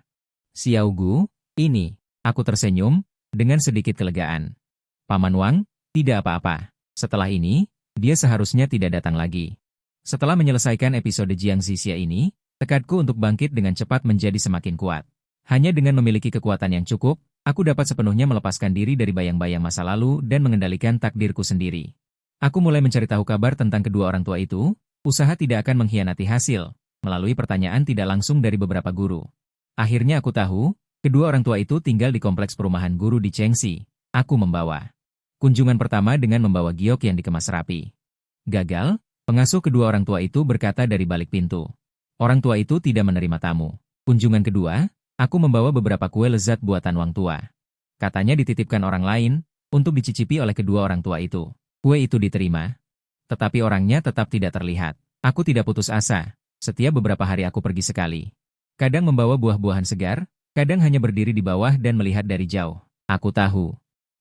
Speaker 1: Xiao Gu, ini. Aku tersenyum, dengan sedikit kelegaan. Paman Wang, tidak apa-apa. Setelah ini, dia seharusnya tidak datang lagi. Setelah menyelesaikan episode Jiang Zixia ini, tekadku untuk bangkit dengan cepat menjadi semakin kuat. Hanya dengan memiliki kekuatan yang cukup, aku dapat sepenuhnya melepaskan diri dari bayang-bayang masa lalu dan mengendalikan takdirku sendiri. Aku mulai mencari tahu kabar tentang kedua orang tua itu. Usaha tidak akan mengkhianati hasil, melalui pertanyaan tidak langsung dari beberapa guru. Akhirnya aku tahu, kedua orang tua itu tinggal di kompleks perumahan guru di Chengxi. Aku membawa kunjungan pertama dengan membawa giok yang dikemas rapi. Gagal, pengasuh kedua orang tua itu berkata dari balik pintu. Orang tua itu tidak menerima tamu. Kunjungan kedua, aku membawa beberapa kue lezat buatan Wang tua. Katanya dititipkan orang lain, untuk dicicipi oleh kedua orang tua itu. Kue itu diterima, tetapi orangnya tetap tidak terlihat. Aku tidak putus asa. Setiap beberapa hari aku pergi sekali. Kadang membawa buah-buahan segar, kadang hanya berdiri di bawah dan melihat dari jauh. Aku tahu,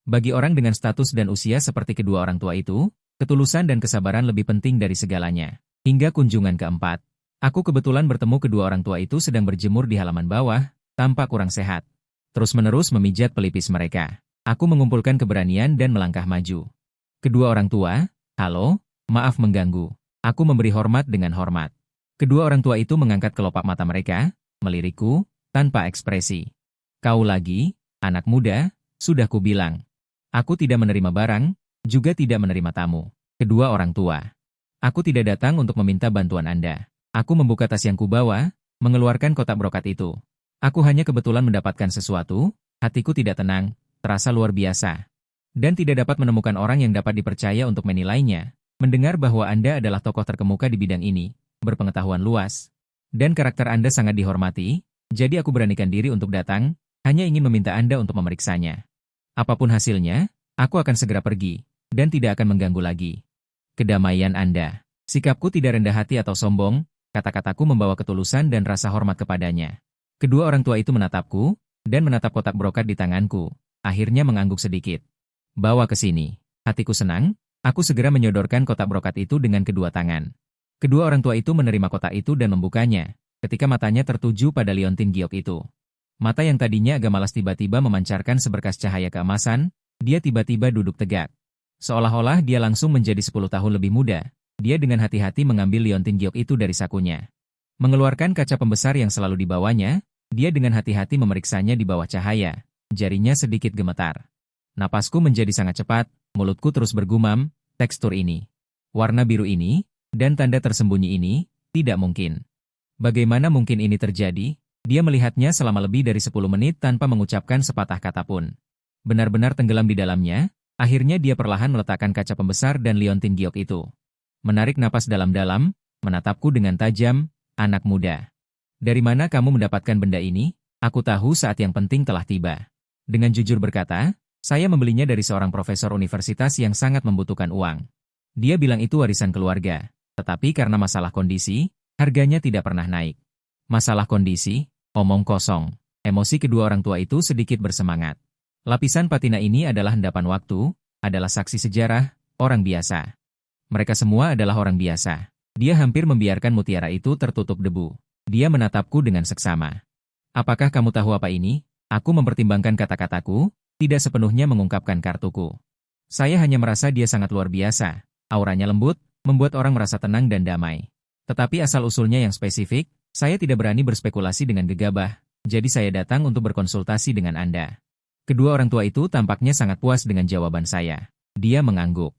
Speaker 1: bagi orang dengan status dan usia seperti kedua orang tua itu, ketulusan dan kesabaran lebih penting dari segalanya. Hingga kunjungan keempat, aku kebetulan bertemu kedua orang tua itu sedang berjemur di halaman bawah, tampak kurang sehat. Terus-menerus memijat pelipis mereka. Aku mengumpulkan keberanian dan melangkah maju. Kedua orang tua, halo, maaf mengganggu. Aku memberi hormat dengan hormat. Kedua orang tua itu mengangkat kelopak mata mereka, melirikku, tanpa ekspresi. Kau lagi, anak muda, sudah kubilang. Aku tidak menerima barang, juga tidak menerima tamu. Kedua orang tua. Aku tidak datang untuk meminta bantuan Anda. Aku membuka tas yang kubawa, mengeluarkan kotak brokat itu. Aku hanya kebetulan mendapatkan sesuatu, hatiku tidak tenang, terasa luar biasa. Dan tidak dapat menemukan orang yang dapat dipercaya untuk menilainya. Mendengar bahwa Anda adalah tokoh terkemuka di bidang ini, berpengetahuan luas, dan karakter Anda sangat dihormati, jadi aku beranikan diri untuk datang, hanya ingin meminta Anda untuk memeriksanya. Apapun hasilnya, aku akan segera pergi, dan tidak akan mengganggu lagi. Kedamaian Anda. Sikapku tidak rendah hati atau sombong, kata-kataku membawa ketulusan dan rasa hormat kepadanya. Kedua orang tua itu menatapku, dan menatap kotak brokat di tanganku, akhirnya mengangguk sedikit. Bawa ke sini. Hatiku senang, aku segera menyodorkan kotak brokat itu dengan kedua tangan. Kedua orang tua itu menerima kotak itu dan membukanya, ketika matanya tertuju pada liontin giok itu. Mata yang tadinya agak malas tiba-tiba memancarkan seberkas cahaya keemasan, dia tiba-tiba duduk tegak. Seolah-olah dia langsung menjadi 10 tahun lebih muda. Dia dengan hati-hati mengambil liontin giok itu dari sakunya. Mengeluarkan kaca pembesar yang selalu dibawanya, dia dengan hati-hati memeriksanya di bawah cahaya. Jarinya sedikit gemetar. Napasku menjadi sangat cepat, mulutku terus bergumam, tekstur ini, warna biru ini, dan tanda tersembunyi ini, tidak mungkin. Bagaimana mungkin ini terjadi? Dia melihatnya selama lebih dari 10 menit tanpa mengucapkan sepatah kata pun. Benar-benar tenggelam di dalamnya, akhirnya dia perlahan meletakkan kaca pembesar dan liontin giok itu. Menarik napas dalam-dalam, menatapku dengan tajam, anak muda. Dari mana kamu mendapatkan benda ini? Aku tahu saat yang penting telah tiba. Dengan jujur berkata, saya membelinya dari seorang profesor universitas yang sangat membutuhkan uang. Dia bilang itu warisan keluarga, tetapi karena masalah kondisi, harganya tidak pernah naik. Masalah kondisi? Omong kosong. Emosi kedua orang tua itu sedikit bersemangat. Lapisan patina ini adalah hendapan waktu, adalah saksi sejarah, orang biasa. Mereka semua adalah orang biasa. Dia hampir membiarkan mutiara itu tertutup debu. Dia menatapku dengan seksama. Apakah kamu tahu apa ini? Aku mempertimbangkan kata-kataku, tidak sepenuhnya mengungkapkan kartuku. Saya hanya merasa dia sangat luar biasa. Auranya lembut, membuat orang merasa tenang dan damai. Tetapi asal-usulnya yang spesifik, saya tidak berani berspekulasi dengan gegabah, jadi saya datang untuk berkonsultasi dengan Anda. Kedua orang tua itu tampaknya sangat puas dengan jawaban saya. Dia mengangguk.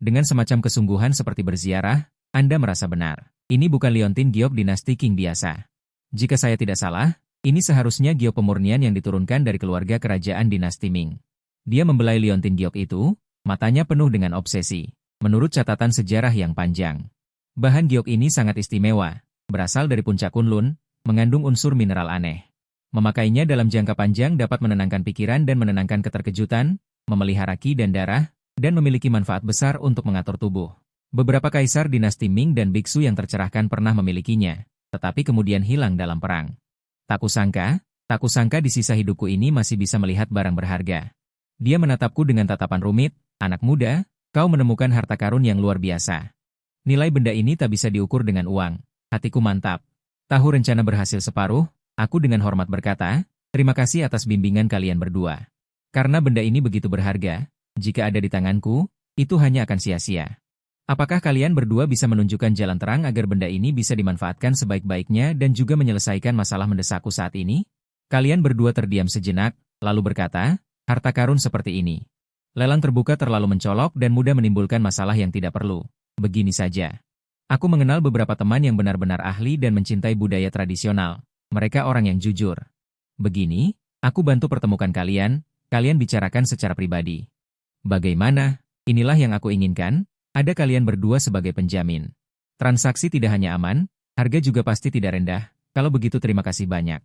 Speaker 1: Dengan semacam kesungguhan seperti berziarah, Anda merasa benar. Ini bukan liontin giok dinasti Qing biasa. Jika saya tidak salah, ini seharusnya giok pemurnian yang diturunkan dari keluarga kerajaan dinasti Ming. Dia membelai liontin giok itu, matanya penuh dengan obsesi. Menurut catatan sejarah yang panjang, bahan giok ini sangat istimewa. Berasal dari puncak Kunlun, mengandung unsur mineral aneh. Memakainya dalam jangka panjang dapat menenangkan pikiran dan menenangkan keterkejutan, memelihara ki dan darah, dan memiliki manfaat besar untuk mengatur tubuh. Beberapa kaisar dinasti Ming dan biksu yang tercerahkan pernah memilikinya, tetapi kemudian hilang dalam perang. Tak kusangka di sisa hidupku ini masih bisa melihat barang berharga. Dia menatapku dengan tatapan rumit, anak muda, kau menemukan harta karun yang luar biasa. Nilai benda ini tak bisa diukur dengan uang. Hatiku mantap. Tahu rencana berhasil separuh, aku dengan hormat berkata, terima kasih atas bimbingan kalian berdua. Karena benda ini begitu berharga, jika ada di tanganku, itu hanya akan sia-sia. Apakah kalian berdua bisa menunjukkan jalan terang agar benda ini bisa dimanfaatkan sebaik-baiknya dan juga menyelesaikan masalah mendesakku saat ini? Kalian berdua terdiam sejenak, lalu berkata, harta karun seperti ini. Lelang terbuka terlalu mencolok dan mudah menimbulkan masalah yang tidak perlu. Begini saja. Aku mengenal beberapa teman yang benar-benar ahli dan mencintai budaya tradisional. Mereka orang yang jujur. Begini, aku bantu pertemukan kalian, kalian bicarakan secara pribadi. Bagaimana? Inilah yang aku inginkan, ada kalian berdua sebagai penjamin. Transaksi tidak hanya aman, harga juga pasti tidak rendah, kalau begitu terima kasih banyak.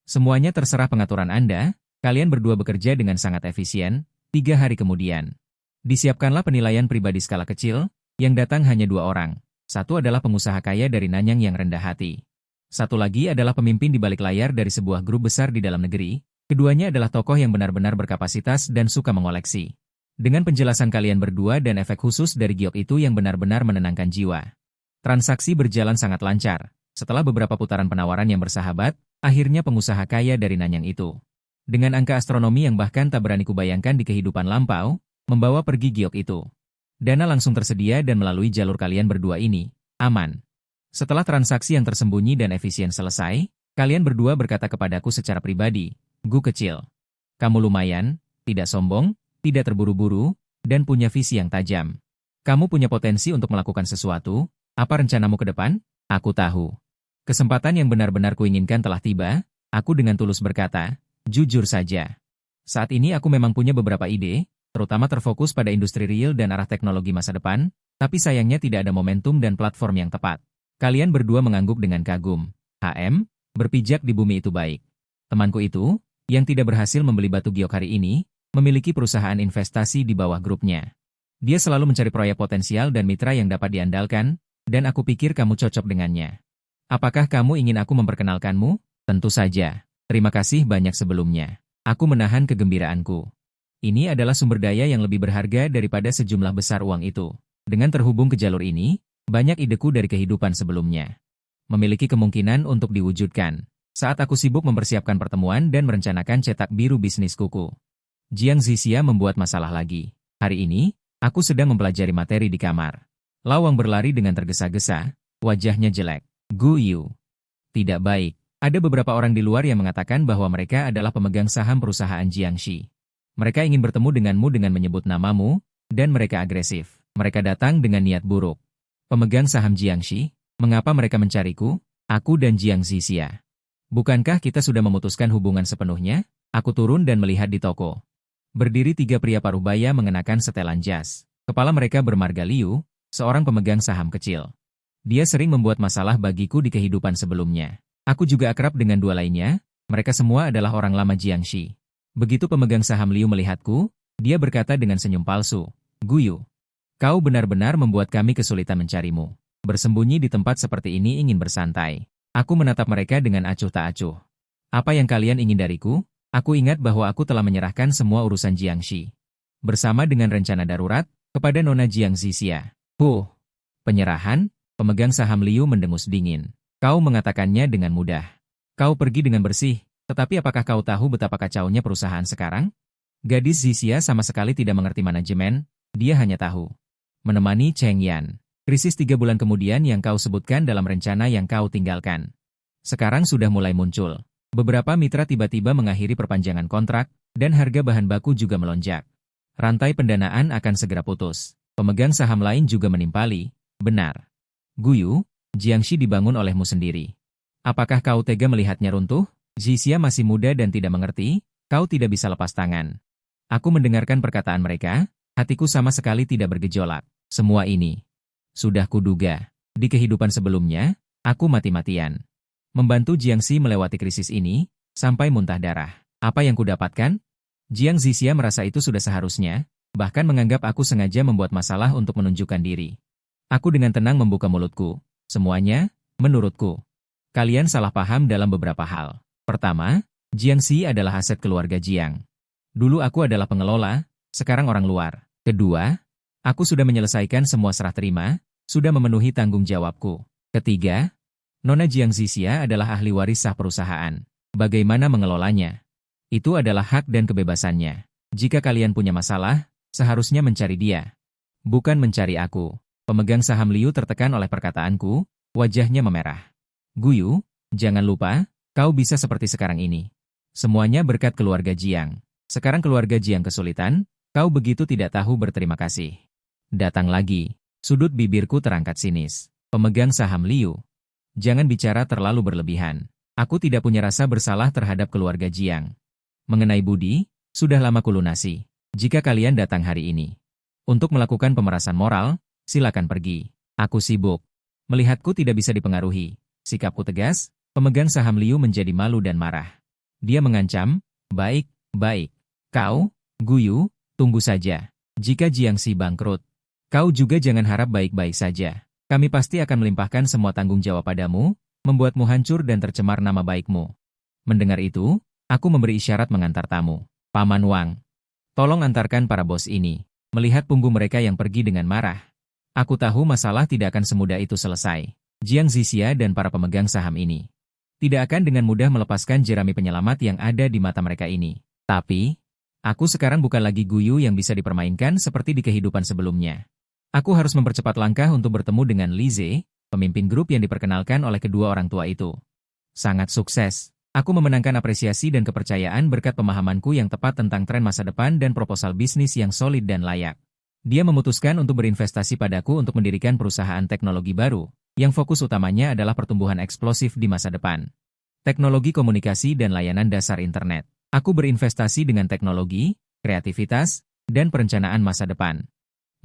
Speaker 1: Semuanya terserah pengaturan Anda, kalian berdua bekerja dengan sangat efisien, 3 hari kemudian. Disiapkanlah penilaian pribadi skala kecil, yang datang hanya 2 orang. Satu adalah pengusaha kaya dari Nanyang yang rendah hati. Satu lagi adalah pemimpin di balik layar dari sebuah grup besar di dalam negeri. Keduanya adalah tokoh yang benar-benar berkapasitas dan suka mengoleksi. Dengan penjelasan kalian berdua dan efek khusus dari giok itu yang benar-benar menenangkan jiwa. Transaksi berjalan sangat lancar. Setelah beberapa putaran penawaran yang bersahabat, akhirnya pengusaha kaya dari Nanyang itu, dengan angka astronomi yang bahkan tak berani kubayangkan di kehidupan lampau, membawa pergi giok itu. Dana langsung tersedia dan melalui jalur kalian berdua ini, aman. Setelah transaksi yang tersembunyi dan efisien selesai, kalian berdua berkata kepadaku secara pribadi, Gu kecil. Kamu lumayan, tidak sombong, tidak terburu-buru, dan punya visi yang tajam. Kamu punya potensi untuk melakukan sesuatu, apa rencanamu ke depan? Aku tahu. Kesempatan yang benar-benar kuinginkan telah tiba, aku dengan tulus berkata, jujur saja. Saat ini aku memang punya beberapa ide, terutama terfokus pada industri real dan arah teknologi masa depan, tapi sayangnya tidak ada momentum dan platform yang tepat. Kalian berdua mengangguk dengan kagum. HM, berpijak di bumi itu baik. Temanku itu, yang tidak berhasil membeli batu giok hari ini, memiliki perusahaan investasi di bawah grupnya. Dia selalu mencari proyek potensial dan mitra yang dapat diandalkan, dan aku pikir kamu cocok dengannya. Apakah kamu ingin aku memperkenalkanmu? Tentu saja. Terima kasih banyak sebelumnya. Aku menahan kegembiraanku. Ini adalah sumber daya yang lebih berharga daripada sejumlah besar uang itu. Dengan terhubung ke jalur ini, banyak ideku dari kehidupan sebelumnya memiliki kemungkinan untuk diwujudkan. Saat aku sibuk mempersiapkan pertemuan dan merencanakan cetak biru bisnis kuku, Jiang Zixia membuat masalah lagi. Hari ini, aku sedang mempelajari materi di kamar. Lawang berlari dengan tergesa-gesa, wajahnya jelek. Gu Yu. Tidak baik. Ada beberapa orang di luar yang mengatakan bahwa mereka adalah pemegang saham perusahaan Jiangxi. Mereka ingin bertemu denganmu dengan menyebut namamu, dan mereka agresif. Mereka datang dengan niat buruk. Pemegang saham Jiangxi, mengapa mereka mencariku? Aku dan Jiang Zixia. Bukankah kita sudah memutuskan hubungan sepenuhnya? Aku turun dan melihat di toko. Berdiri 3 pria paruh baya mengenakan setelan jas. Kepala mereka bermarga Liu, seorang pemegang saham kecil. Dia sering membuat masalah bagiku di kehidupan sebelumnya. Aku juga akrab dengan 2 lainnya, mereka semua adalah orang lama Jiangxi. Begitu pemegang saham Liu melihatku, dia berkata dengan senyum palsu, Guyu, kau benar-benar membuat kami kesulitan mencarimu. Bersembunyi di tempat seperti ini ingin bersantai. Aku menatap mereka dengan acuh tak acuh. Apa yang kalian ingin dariku? Aku ingat bahwa aku telah menyerahkan semua urusan Jiangxi. Bersama dengan rencana darurat, kepada Nona Jiang Zixia. Penyerahan? Pemegang saham Liu mendengus dingin. Kau mengatakannya dengan mudah. Kau pergi dengan bersih. Tetapi apakah kau tahu betapa kacaunya perusahaan sekarang? Gadis Zixia sama sekali tidak mengerti manajemen, dia hanya tahu menemani Cheng Yan. Krisis 3 bulan kemudian yang kau sebutkan dalam rencana yang kau tinggalkan. Sekarang sudah mulai muncul. Beberapa mitra tiba-tiba mengakhiri perpanjangan kontrak, dan harga bahan baku juga melonjak. Rantai pendanaan akan segera putus. Pemegang saham lain juga menimpali. Benar. Guyu, Jiangxi dibangun olehmu sendiri. Apakah kau tega melihatnya runtuh? Zixia masih muda dan tidak mengerti, kau tidak bisa lepas tangan. Aku mendengarkan perkataan mereka, hatiku sama sekali tidak bergejolak. Semua ini sudah kuduga. Di kehidupan sebelumnya, aku mati-matian membantu Jiangxi melewati krisis ini, sampai muntah darah. Apa yang kudapatkan? Jiang Zixia merasa itu sudah seharusnya, bahkan menganggap aku sengaja membuat masalah untuk menunjukkan diri. Aku dengan tenang membuka mulutku. Semuanya, menurutku, kalian salah paham dalam beberapa hal. Pertama, Jiangxi adalah aset keluarga Jiang. Dulu aku adalah pengelola, sekarang orang luar. Kedua, aku sudah menyelesaikan semua serah terima, sudah memenuhi tanggung jawabku. Ketiga, Nona Jiang Zixia adalah ahli waris sah perusahaan. Bagaimana mengelolanya? Itu adalah hak dan kebebasannya. Jika kalian punya masalah, seharusnya mencari dia. Bukan mencari aku. Pemegang saham Liu tertekan oleh perkataanku, wajahnya memerah. Guyu, jangan lupa, kau bisa seperti sekarang ini. Semuanya berkat keluarga Jiang. Sekarang keluarga Jiang kesulitan, kau begitu tidak tahu berterima kasih. Datang lagi. Sudut bibirku terangkat sinis. Pemegang saham Liu. Jangan bicara terlalu berlebihan. Aku tidak punya rasa bersalah terhadap keluarga Jiang. Mengenai budi, sudah lama kulunasi. Jika kalian datang hari ini untuk melakukan pemerasan moral, silakan pergi. Aku sibuk. Melihatku tidak bisa dipengaruhi. Sikapku tegas, pemegang saham Liu menjadi malu dan marah. Dia mengancam, baik, baik. Kau, Guyu, tunggu saja. Jika Jiangxi bangkrut, kau juga jangan harap baik-baik saja. Kami pasti akan melimpahkan semua tanggung jawab padamu, membuatmu hancur dan tercemar nama baikmu. Mendengar itu, aku memberi isyarat mengantar tamu. Paman Wang, tolong antarkan para bos ini. Melihat punggung mereka yang pergi dengan marah, aku tahu masalah tidak akan semudah itu selesai. Jiang Zixia dan para pemegang saham ini tidak akan dengan mudah melepaskan jerami penyelamat yang ada di mata mereka ini. Tapi, aku sekarang bukan lagi Guyu yang bisa dipermainkan seperti di kehidupan sebelumnya. Aku harus mempercepat langkah untuk bertemu dengan Li Ze, pemimpin grup yang diperkenalkan oleh kedua orang tua itu. Sangat sukses. Aku memenangkan apresiasi dan kepercayaan berkat pemahamanku yang tepat tentang tren masa depan dan proposal bisnis yang solid dan layak. Dia memutuskan untuk berinvestasi padaku untuk mendirikan perusahaan teknologi baru, yang fokus utamanya adalah pertumbuhan eksplosif di masa depan. Teknologi komunikasi dan layanan dasar internet. Aku berinvestasi dengan teknologi, kreativitas, dan perencanaan masa depan.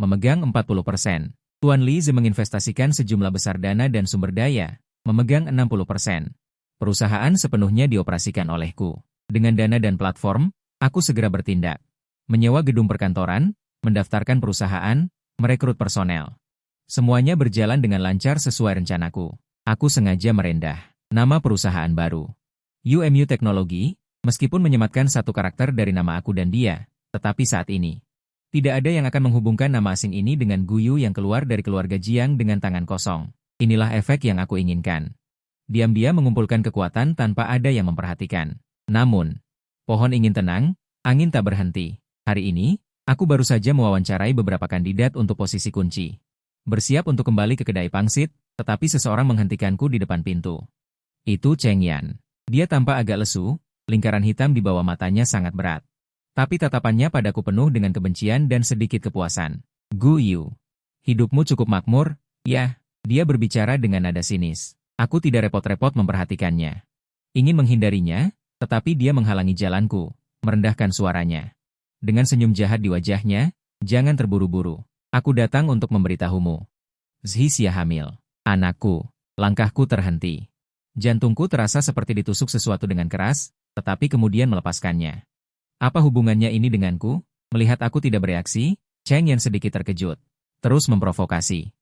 Speaker 1: Memegang 40%. Tuan Li Ze menginvestasikan sejumlah besar dana dan sumber daya, memegang 60%. Perusahaan sepenuhnya dioperasikan olehku. Dengan dana dan platform, aku segera bertindak. Menyewa gedung perkantoran, mendaftarkan perusahaan, merekrut personel. Semuanya berjalan dengan lancar sesuai rencanaku. Aku sengaja merendah nama perusahaan baru. UMU Teknologi, meskipun menyematkan satu karakter dari nama aku dan dia, tetapi saat ini tidak ada yang akan menghubungkan nama asing ini dengan Guyu yang keluar dari keluarga Jiang dengan tangan kosong. Inilah efek yang aku inginkan. Diam-diam mengumpulkan kekuatan tanpa ada yang memperhatikan. Namun, pohon ingin tenang, angin tak berhenti. Hari ini, aku baru saja mewawancarai beberapa kandidat untuk posisi kunci. Bersiap untuk kembali ke kedai pangsit, tetapi seseorang menghentikanku di depan pintu. Itu Cheng Yan. Dia tampak agak lesu, lingkaran hitam di bawah matanya sangat berat. Tapi tatapannya padaku penuh dengan kebencian dan sedikit kepuasan. Guyu, hidupmu cukup makmur, ya, dia berbicara dengan nada sinis. Aku tidak repot-repot memperhatikannya. Ingin menghindarinya, tetapi dia menghalangi jalanku, merendahkan suaranya. Dengan senyum jahat di wajahnya, jangan terburu-buru. Aku datang untuk memberitahumu. Zixia hamil. Anakku. Langkahku terhenti. Jantungku terasa seperti ditusuk sesuatu dengan keras, tetapi kemudian melepaskannya. Apa hubungannya ini denganku? Melihat aku tidak bereaksi, Cheng Yan sedikit terkejut. Terus memprovokasi.